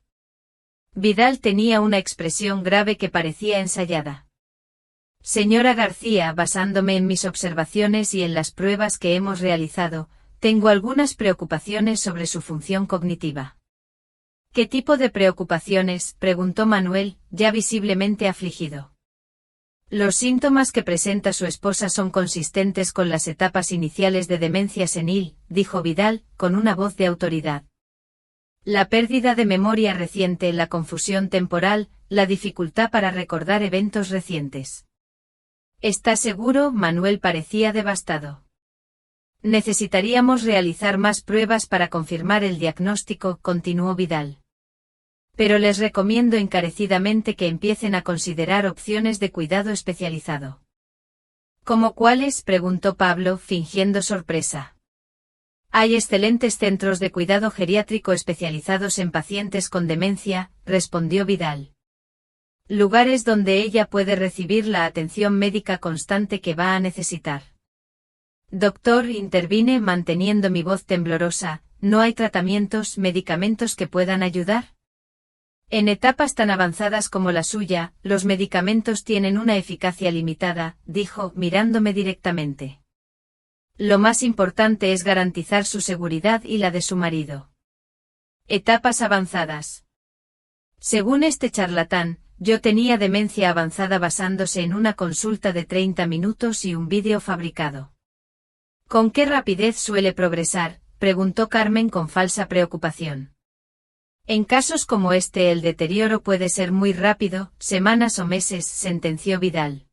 Vidal tenía una expresión grave que parecía ensayada. Señora García, basándome en mis observaciones y en las pruebas que hemos realizado, tengo algunas preocupaciones sobre su función cognitiva. ¿Qué tipo de preocupaciones?, preguntó Manuel, ya visiblemente afligido. Los síntomas que presenta su esposa son consistentes con las etapas iniciales de demencia senil, dijo Vidal, con una voz de autoridad. La pérdida de memoria reciente, la confusión temporal, la dificultad para recordar eventos recientes. ¿Está seguro? Manuel parecía devastado. Necesitaríamos realizar más pruebas para confirmar el diagnóstico, continuó Vidal. Pero les recomiendo encarecidamente que empiecen a considerar opciones de cuidado especializado. ¿Cómo cuáles?, preguntó Pablo, fingiendo sorpresa. Hay excelentes centros de cuidado geriátrico especializados en pacientes con demencia, respondió Vidal. Lugares donde ella puede recibir la atención médica constante que va a necesitar. Doctor, intervine manteniendo mi voz temblorosa, ¿no hay tratamientos, medicamentos que puedan ayudar? En etapas tan avanzadas como la suya, los medicamentos tienen una eficacia limitada, dijo, mirándome directamente. Lo más importante es garantizar su seguridad y la de su marido. Etapas avanzadas. Según este charlatán, yo tenía demencia avanzada basándose en una consulta de 30 minutos y un vídeo fabricado. ¿Con qué rapidez suele progresar?, preguntó Carmen con falsa preocupación. En casos como este el deterioro puede ser muy rápido, semanas o meses, sentenció Vidal.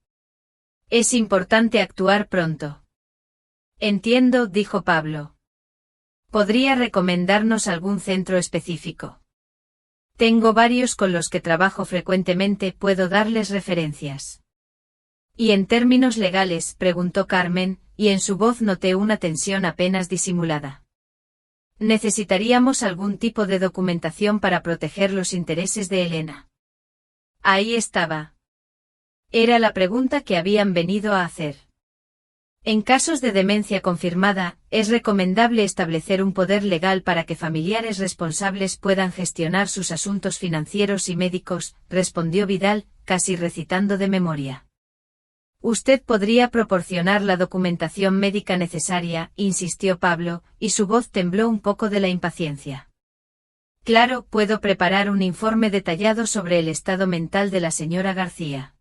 Es importante actuar pronto. Entiendo, dijo Pablo. ¿Podría recomendarnos algún centro específico? Tengo varios con los que trabajo frecuentemente, puedo darles referencias. ¿Y en términos legales?, preguntó Carmen, y en su voz noté una tensión apenas disimulada. Necesitaríamos algún tipo de documentación para proteger los intereses de Elena. Ahí estaba. Era la pregunta que habían venido a hacer. En casos de demencia confirmada, es recomendable establecer un poder legal para que familiares responsables puedan gestionar sus asuntos financieros y médicos, respondió Vidal, casi recitando de memoria. Usted podría proporcionar la documentación médica necesaria, insistió Pablo, y su voz tembló un poco de la impaciencia. Claro, puedo preparar un informe detallado sobre el estado mental de la señora García.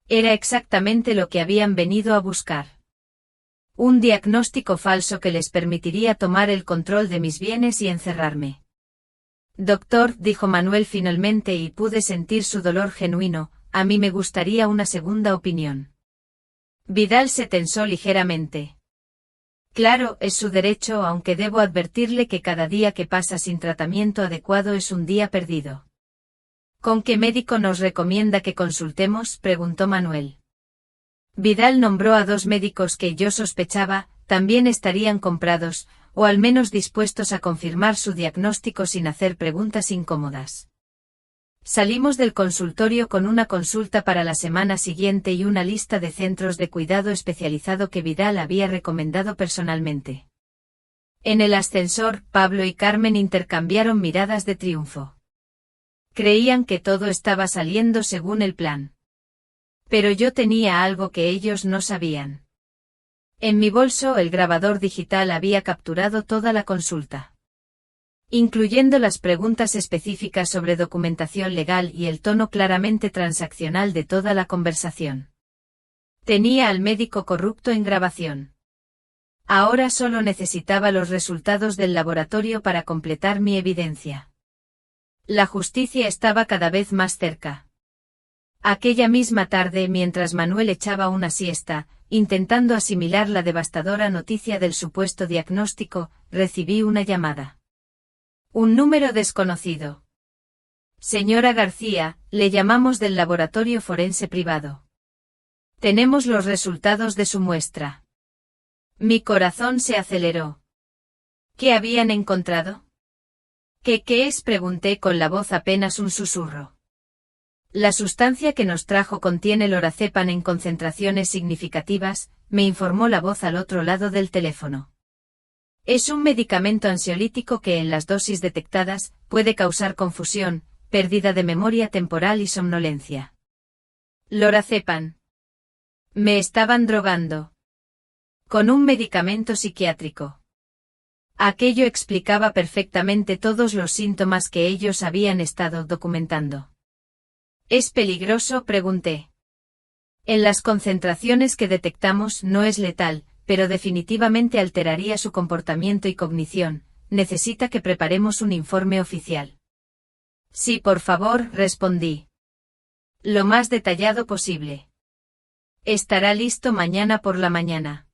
Era exactamente lo que habían venido a buscar. Un diagnóstico falso que les permitiría tomar el control de mis bienes y encerrarme. Doctor, dijo Manuel finalmente y pude sentir su dolor genuino, a mí me gustaría una segunda opinión. Vidal se tensó ligeramente. Claro, es su derecho, aunque debo advertirle que cada día que pasa sin tratamiento adecuado es un día perdido. ¿Con qué médico nos recomienda que consultemos?, preguntó Manuel. Vidal nombró a 2 médicos que yo sospechaba, también estarían comprados, o al menos dispuestos a confirmar su diagnóstico sin hacer preguntas incómodas. Salimos del consultorio con una consulta para la semana siguiente y una lista de centros de cuidado especializado que Vidal había recomendado personalmente. En el ascensor, Pablo y Carmen intercambiaron miradas de triunfo. Creían que todo estaba saliendo según el plan. Pero yo tenía algo que ellos no sabían. En mi bolso el grabador digital había capturado toda la consulta, incluyendo las preguntas específicas sobre documentación legal y el tono claramente transaccional de toda la conversación. Tenía al médico corrupto en grabación. Ahora solo necesitaba los resultados del laboratorio para completar mi evidencia. La justicia estaba cada vez más cerca. Aquella misma tarde, mientras Manuel echaba una siesta, intentando asimilar la devastadora noticia del supuesto diagnóstico, recibí una llamada. Un número desconocido. Señora García, le llamamos del laboratorio forense privado. Tenemos los resultados de su muestra. Mi corazón se aceleró. ¿Qué habían encontrado? ¿Qué es?, pregunté con la voz apenas un susurro. La sustancia que nos trajo contiene lorazepam en concentraciones significativas, me informó la voz al otro lado del teléfono. Es un medicamento ansiolítico que en las dosis detectadas puede causar confusión, pérdida de memoria temporal y somnolencia. Lorazepam. Me estaban drogando. Con un medicamento psiquiátrico. Aquello explicaba perfectamente todos los síntomas que ellos habían estado documentando. ¿Es peligroso?, pregunté. En las concentraciones que detectamos no es letal, pero definitivamente alteraría su comportamiento y cognición. Necesita que preparemos un informe oficial. Sí, por favor, respondí. Lo más detallado posible. Estará listo mañana por la mañana.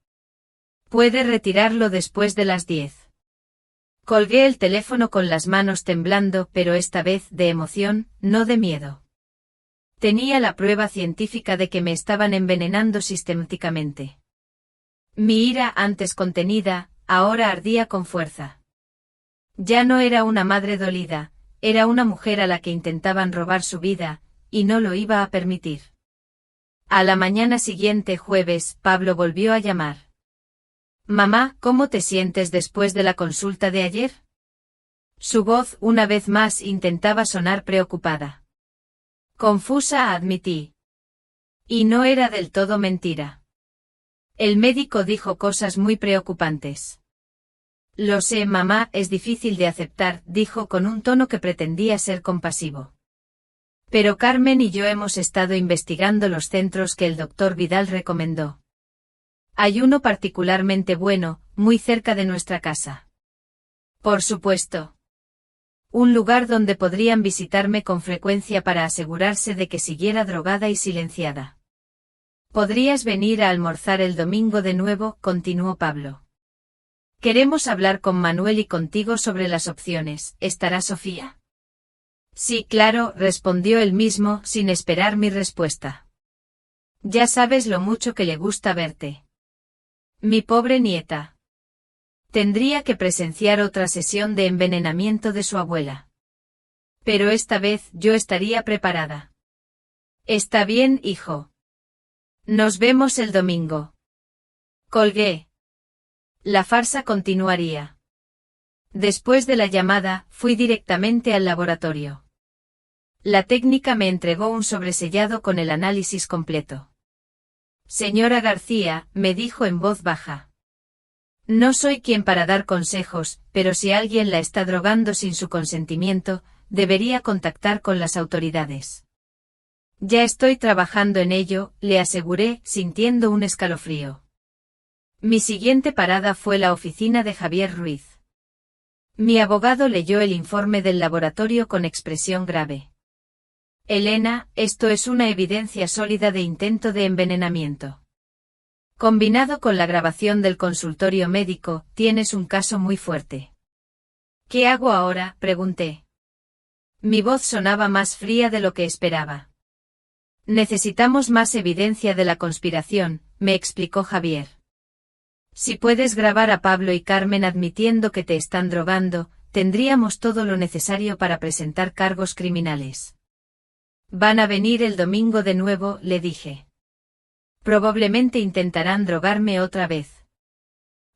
Puede retirarlo después de las 10. Colgué el teléfono con las manos temblando, pero esta vez de emoción, no de miedo. Tenía la prueba científica de que me estaban envenenando sistemáticamente. Mi ira, antes contenida, ahora ardía con fuerza. Ya no era una madre dolida, era una mujer a la que intentaban robar su vida, y no lo iba a permitir. A la mañana siguiente, jueves, Pablo volvió a llamar. Mamá, ¿cómo te sientes después de la consulta de ayer? Su voz, una vez más, intentaba sonar preocupada. Confusa, admití. Y no era del todo mentira. El médico dijo cosas muy preocupantes. Lo sé, mamá, es difícil de aceptar, dijo con un tono que pretendía ser compasivo. Pero Carmen y yo hemos estado investigando los centros que el doctor Vidal recomendó. Hay uno particularmente bueno, muy cerca de nuestra casa. Por supuesto. Un lugar donde podrían visitarme con frecuencia para asegurarse de que siguiera drogada y silenciada. ¿Podrías venir a almorzar el domingo de nuevo?, continuó Pablo. Queremos hablar con Manuel y contigo sobre las opciones. ¿Estará Sofía? Sí, claro, respondió él mismo, sin esperar mi respuesta. Ya sabes lo mucho que le gusta verte. Mi pobre nieta. Tendría que presenciar otra sesión de envenenamiento de su abuela. Pero esta vez yo estaría preparada. Está bien, hijo. Nos vemos el domingo. Colgué. La farsa continuaría. Después de la llamada, fui directamente al laboratorio. La técnica me entregó un sobresellado con el análisis completo. Señora García, me dijo en voz baja. No soy quien para dar consejos, pero si alguien la está drogando sin su consentimiento, debería contactar con las autoridades. Ya estoy trabajando en ello, le aseguré, sintiendo un escalofrío. Mi siguiente parada fue la oficina de Javier Ruiz. Mi abogado leyó el informe del laboratorio con expresión grave. Elena, esto es una evidencia sólida de intento de envenenamiento. Combinado con la grabación del consultorio médico, tienes un caso muy fuerte. ¿Qué hago ahora?, pregunté. Mi voz sonaba más fría de lo que esperaba. Necesitamos más evidencia de la conspiración, me explicó Javier. Si puedes grabar a Pablo y Carmen admitiendo que te están drogando, tendríamos todo lo necesario para presentar cargos criminales. Van a venir el domingo de nuevo, le dije. Probablemente intentarán drogarme otra vez.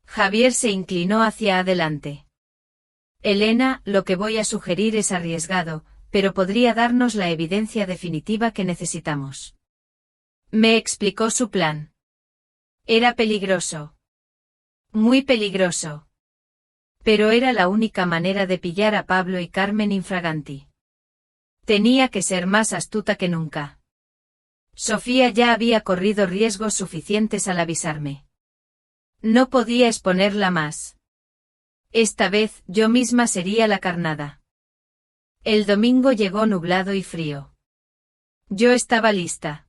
Javier se inclinó hacia adelante. Elena, lo que voy a sugerir es arriesgado, pero podría darnos la evidencia definitiva que necesitamos. Me explicó su plan. Era peligroso. Muy peligroso. Pero era la única manera de pillar a Pablo y Carmen infraganti. Tenía que ser más astuta que nunca. Sofía ya había corrido riesgos suficientes al avisarme. No podía exponerla más. Esta vez yo misma sería la carnada. El domingo llegó nublado y frío. Yo estaba lista.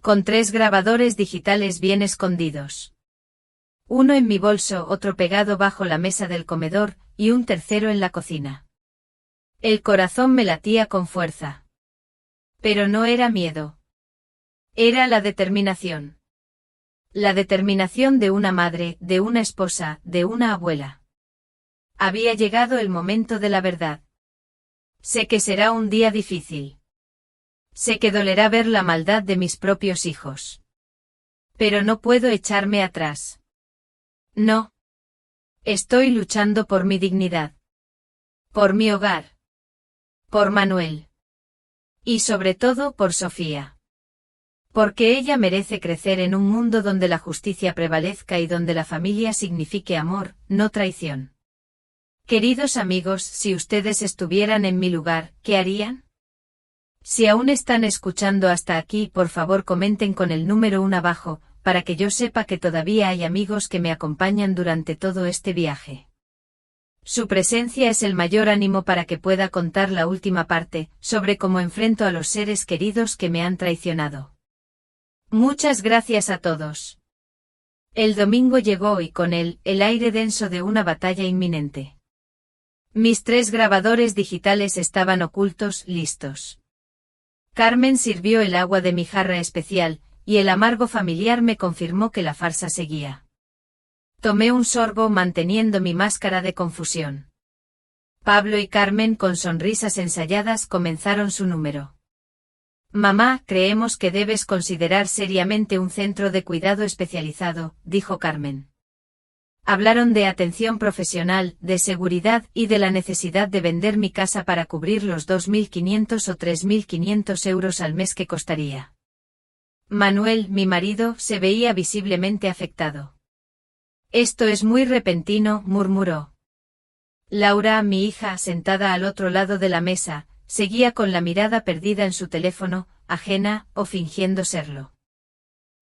Con 3 grabadores digitales bien escondidos. Uno en mi bolso, otro pegado bajo la mesa del comedor, y un tercero en la cocina. El corazón me latía con fuerza. Pero no era miedo. Era la determinación. La determinación de una madre, de una esposa, de una abuela. Había llegado el momento de la verdad. Sé que será un día difícil. Sé que dolerá ver la maldad de mis propios hijos. Pero no puedo echarme atrás. No. Estoy luchando por mi dignidad. Por mi hogar. Por Manuel. Y sobre todo por Sofía. Porque ella merece crecer en un mundo donde la justicia prevalezca y donde la familia signifique amor, no traición. Queridos amigos, si ustedes estuvieran en mi lugar, ¿qué harían? Si aún están escuchando hasta aquí, por favor comenten con el número 1 abajo, para que yo sepa que todavía hay amigos que me acompañan durante todo este viaje. Su presencia es el mayor ánimo para que pueda contar la última parte, sobre cómo enfrento a los seres queridos que me han traicionado. Muchas gracias a todos. El domingo llegó y con él, el aire denso de una batalla inminente. Mis 3 grabadores digitales estaban ocultos, listos. Carmen sirvió el agua de mi jarra especial, y el amargo familiar me confirmó que la farsa seguía. Tomé un sorbo manteniendo mi máscara de confusión. Pablo y Carmen con sonrisas ensayadas comenzaron su número. Mamá, creemos que debes considerar seriamente un centro de cuidado especializado, dijo Carmen. Hablaron de atención profesional, de seguridad y de la necesidad de vender mi casa para cubrir los 2.500 o 3.500 euros al mes que costaría. Manuel, mi marido, se veía visiblemente afectado. Esto es muy repentino, murmuró. Laura, mi hija, sentada al otro lado de la mesa, seguía con la mirada perdida en su teléfono, ajena, o fingiendo serlo.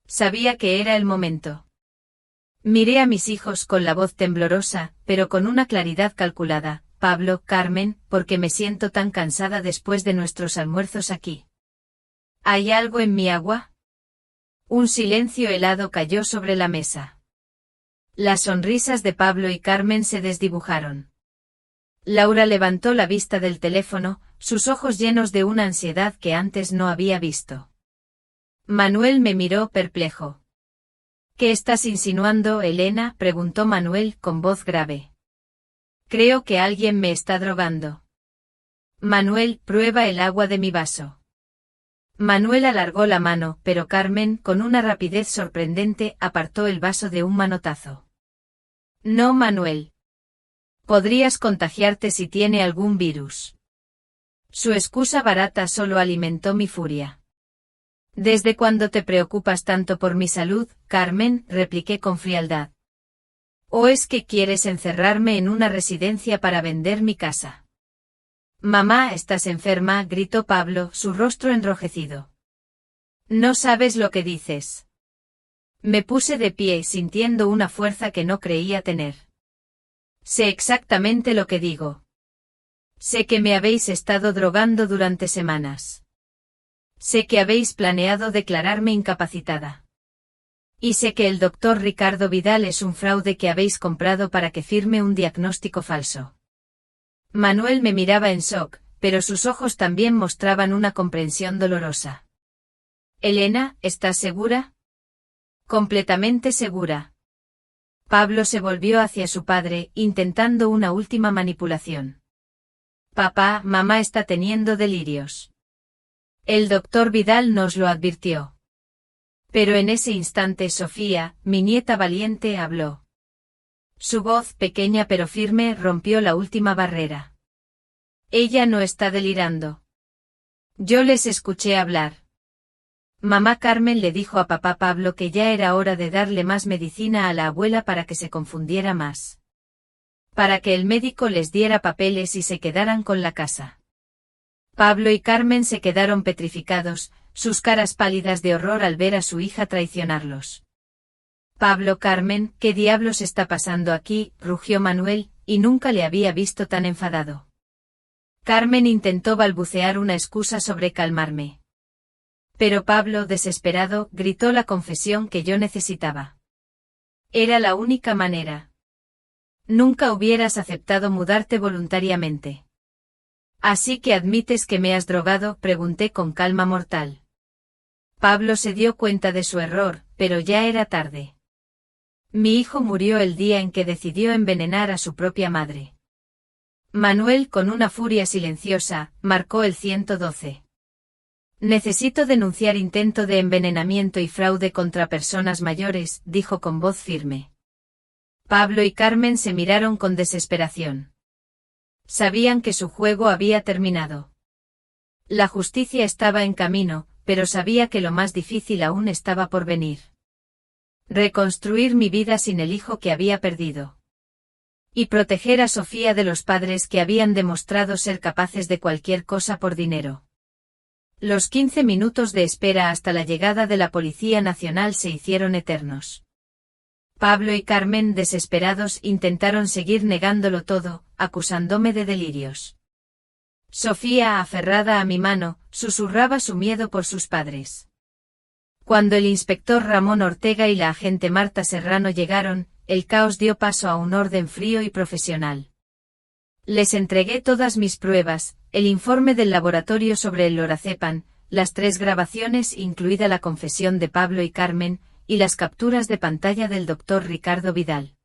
Sabía que era el momento. Miré a mis hijos con la voz temblorosa, pero con una claridad calculada. Pablo, Carmen, ¿por qué me siento tan cansada después de nuestros almuerzos aquí? ¿Hay algo en mi agua? Un silencio helado cayó sobre la mesa. Las sonrisas de Pablo y Carmen se desdibujaron. Laura levantó la vista del teléfono, sus ojos llenos de una ansiedad que antes no había visto. Manuel me miró perplejo. ¿Qué estás insinuando, Elena?, preguntó Manuel con voz grave. Creo que alguien me está drogando. Manuel, prueba el agua de mi vaso. Manuel alargó la mano, pero Carmen, con una rapidez sorprendente, apartó el vaso de un manotazo. No, Manuel. Podrías contagiarte si tiene algún virus. Su excusa barata solo alimentó mi furia. ¿Desde cuándo te preocupas tanto por mi salud, Carmen?, repliqué con frialdad. ¿O es que quieres encerrarme en una residencia para vender mi casa? Mamá, estás enferma, gritó Pablo, su rostro enrojecido. No sabes lo que dices. Me puse de pie sintiendo una fuerza que no creía tener. Sé exactamente lo que digo. Sé que me habéis estado drogando durante semanas. Sé que habéis planeado declararme incapacitada. Y sé que el doctor Ricardo Vidal es un fraude que habéis comprado para que firme un diagnóstico falso. Manuel me miraba en shock, pero sus ojos también mostraban una comprensión dolorosa. Elena, ¿estás segura? Completamente segura. Pablo se volvió hacia su padre, intentando una última manipulación. Papá, mamá está teniendo delirios. El doctor Vidal nos lo advirtió. Pero en ese instante Sofía, mi nieta valiente, habló. Su voz, pequeña pero firme, rompió la última barrera. Ella no está delirando. Yo les escuché hablar. Mamá Carmen le dijo a papá Pablo que ya era hora de darle más medicina a la abuela para que se confundiera más. Para que el médico les diera papeles y se quedaran con la casa. Pablo y Carmen se quedaron petrificados, sus caras pálidas de horror al ver a su hija traicionarlos. Pablo, Carmen, ¿qué diablos está pasando aquí?, rugió Manuel, y nunca le había visto tan enfadado. Carmen intentó balbucear una excusa sobre calmarme. Pero Pablo, desesperado, gritó la confesión que yo necesitaba. Era la única manera. Nunca hubieras aceptado mudarte voluntariamente. ¿Así que admites que me has drogado?, pregunté con calma mortal. Pablo se dio cuenta de su error, pero ya era tarde. Mi hijo murió el día en que decidió envenenar a su propia madre. Manuel, con una furia silenciosa, marcó el 112. Necesito denunciar intento de envenenamiento y fraude contra personas mayores, dijo con voz firme. Pablo y Carmen se miraron con desesperación. Sabían que su juego había terminado. La justicia estaba en camino, pero sabía que lo más difícil aún estaba por venir. Reconstruir mi vida sin el hijo que había perdido. Y proteger a Sofía de los padres que habían demostrado ser capaces de cualquier cosa por dinero. Los 15 minutos de espera hasta la llegada de la Policía Nacional se hicieron eternos. Pablo y Carmen, desesperados, intentaron seguir negándolo todo, acusándome de delirios. Sofía, aferrada a mi mano, susurraba su miedo por sus padres. Cuando el inspector Ramón Ortega y la agente Marta Serrano llegaron, el caos dio paso a un orden frío y profesional. Les entregué todas mis pruebas, el informe del laboratorio sobre el lorazepam, las 3 grabaciones, incluida la confesión de Pablo y Carmen, y las capturas de pantalla del doctor Ricardo Vidal.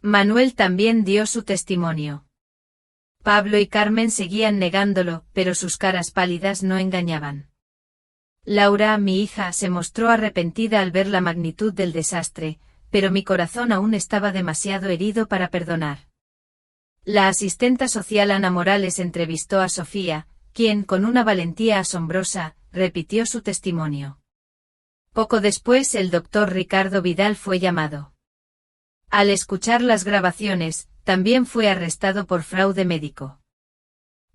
Manuel también dio su testimonio. Pablo y Carmen seguían negándolo, pero sus caras pálidas no engañaban. Laura, mi hija, se mostró arrepentida al ver la magnitud del desastre, pero mi corazón aún estaba demasiado herido para perdonar. La asistenta social Ana Morales entrevistó a Sofía, quien, con una valentía asombrosa, repitió su testimonio. Poco después el doctor Ricardo Vidal fue llamado. Al escuchar las grabaciones, también fue arrestado por fraude médico.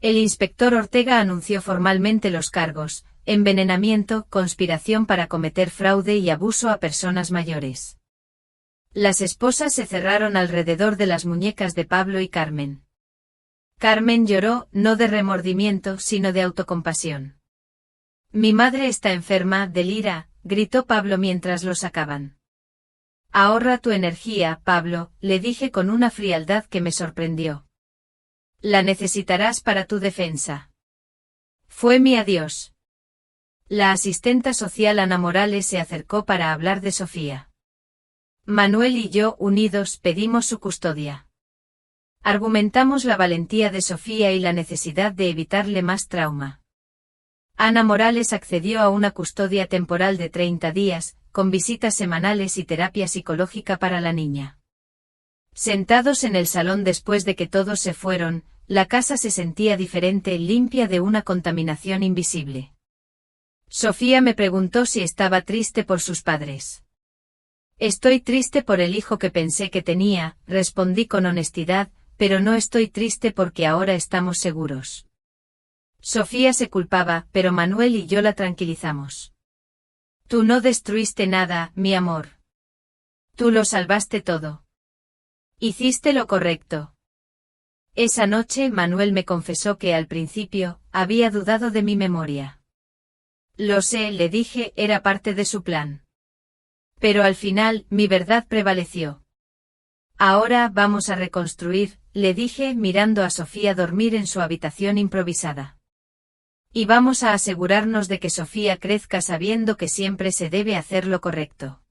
El inspector Ortega anunció formalmente los cargos: envenenamiento, conspiración para cometer fraude y abuso a personas mayores. Las esposas se cerraron alrededor de las muñecas de Pablo y Carmen. Carmen lloró, no de remordimiento, sino de autocompasión. Mi madre está enferma, delira, gritó Pablo mientras lo sacaban. Ahorra tu energía, Pablo, le dije con una frialdad que me sorprendió. La necesitarás para tu defensa. Fue mi adiós. La asistenta social Ana Morales se acercó para hablar de Sofía. Manuel y yo, unidos, pedimos su custodia. Argumentamos la valentía de Sofía y la necesidad de evitarle más trauma. Ana Morales accedió a una custodia temporal de 30 días, con visitas semanales y terapia psicológica para la niña. Sentados en el salón después de que todos se fueron, la casa se sentía diferente, limpia de una contaminación invisible. Sofía me preguntó si estaba triste por sus padres. Estoy triste por el hijo que pensé que tenía, respondí con honestidad, pero no estoy triste porque ahora estamos seguros. Sofía se culpaba, pero Manuel y yo la tranquilizamos. Tú no destruiste nada, mi amor. Tú lo salvaste todo. Hiciste lo correcto. Esa noche Manuel me confesó que al principio, había dudado de mi memoria. Lo sé, le dije, era parte de su plan. Pero al final, mi verdad prevaleció. Ahora vamos a reconstruir, le dije mirando a Sofía dormir en su habitación improvisada. Y vamos a asegurarnos de que Sofía crezca sabiendo que siempre se debe hacer lo correcto.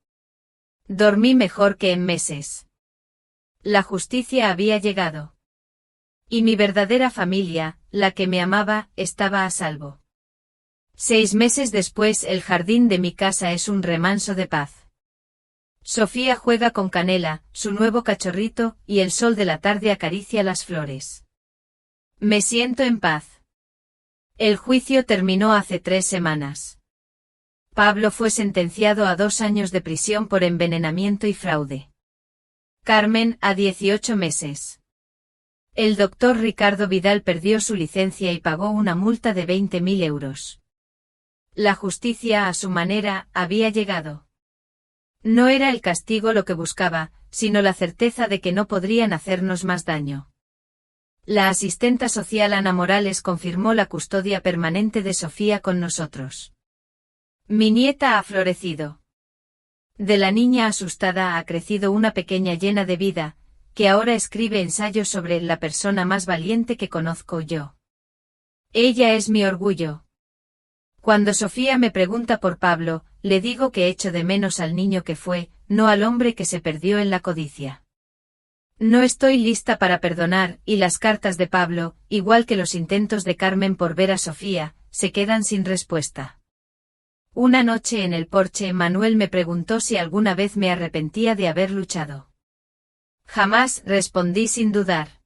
Dormí mejor que en meses. La justicia había llegado. Y mi verdadera familia, la que me amaba, estaba a salvo. 6 meses después el jardín de mi casa es un remanso de paz. Sofía juega con Canela, su nuevo cachorrito, y el sol de la tarde acaricia las flores. Me siento en paz. El juicio terminó hace 3 semanas. Pablo fue sentenciado a 2 años de prisión por envenenamiento y fraude. Carmen a 18 meses. El doctor Ricardo Vidal perdió su licencia y pagó una multa de 20.000 euros. La justicia a su manera había llegado. No era el castigo lo que buscaba, sino la certeza de que no podrían hacernos más daño. La asistenta social Ana Morales confirmó la custodia permanente de Sofía con nosotros. Mi nieta ha florecido. De la niña asustada ha crecido una pequeña llena de vida, que ahora escribe ensayos sobre la persona más valiente que conozco yo. Ella es mi orgullo. Cuando Sofía me pregunta por Pablo, le digo que echo de menos al niño que fue, no al hombre que se perdió en la codicia. No estoy lista para perdonar, y las cartas de Pablo, igual que los intentos de Carmen por ver a Sofía, se quedan sin respuesta. Una noche en el porche Manuel me preguntó si alguna vez me arrepentía de haber luchado. Jamás, respondí sin dudar.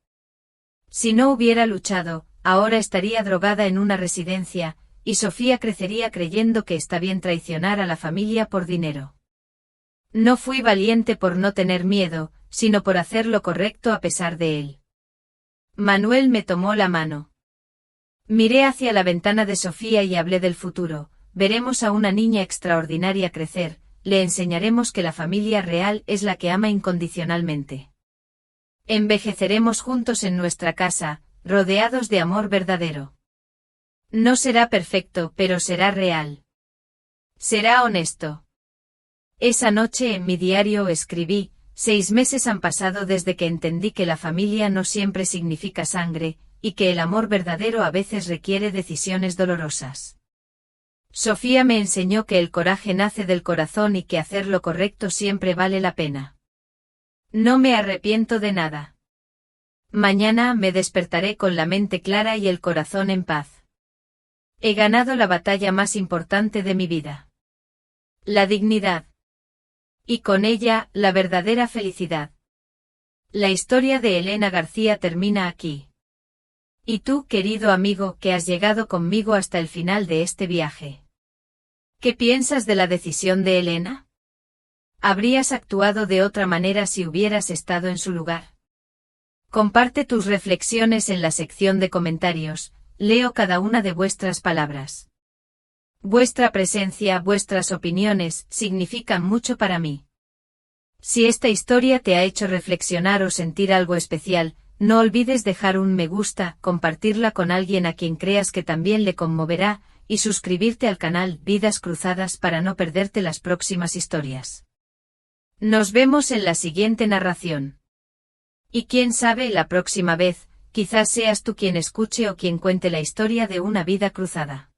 Si no hubiera luchado, ahora estaría drogada en una residencia, y Sofía crecería creyendo que está bien traicionar a la familia por dinero. No fui valiente por no tener miedo, sino por hacer lo correcto a pesar de él. Manuel me tomó la mano. Miré hacia la ventana de Sofía y hablé del futuro. Veremos a una niña extraordinaria crecer, le enseñaremos que la familia real es la que ama incondicionalmente. Envejeceremos juntos en nuestra casa, rodeados de amor verdadero. No será perfecto, pero será real. Será honesto. Esa noche en mi diario escribí, 6 meses han pasado desde que entendí que la familia no siempre significa sangre, y que el amor verdadero a veces requiere decisiones dolorosas. Sofía me enseñó que el coraje nace del corazón y que hacer lo correcto siempre vale la pena. No me arrepiento de nada. Mañana me despertaré con la mente clara y el corazón en paz. He ganado la batalla más importante de mi vida. La dignidad. Y con ella, la verdadera felicidad. La historia de Elena García termina aquí. Y tú, querido amigo, que has llegado conmigo hasta el final de este viaje. ¿Qué piensas de la decisión de Elena? ¿Habrías actuado de otra manera si hubieras estado en su lugar? Comparte tus reflexiones en la sección de comentarios. Leo cada una de vuestras palabras. Vuestra presencia, vuestras opiniones, significan mucho para mí. Si esta historia te ha hecho reflexionar o sentir algo especial, no olvides dejar un me gusta, compartirla con alguien a quien creas que también le conmoverá, y suscribirte al canal Vidas Cruzadas para no perderte las próximas historias. Nos vemos en la siguiente narración. Y quién sabe, la próxima vez, quizás seas tú quien escuche o quien cuente la historia de una vida cruzada.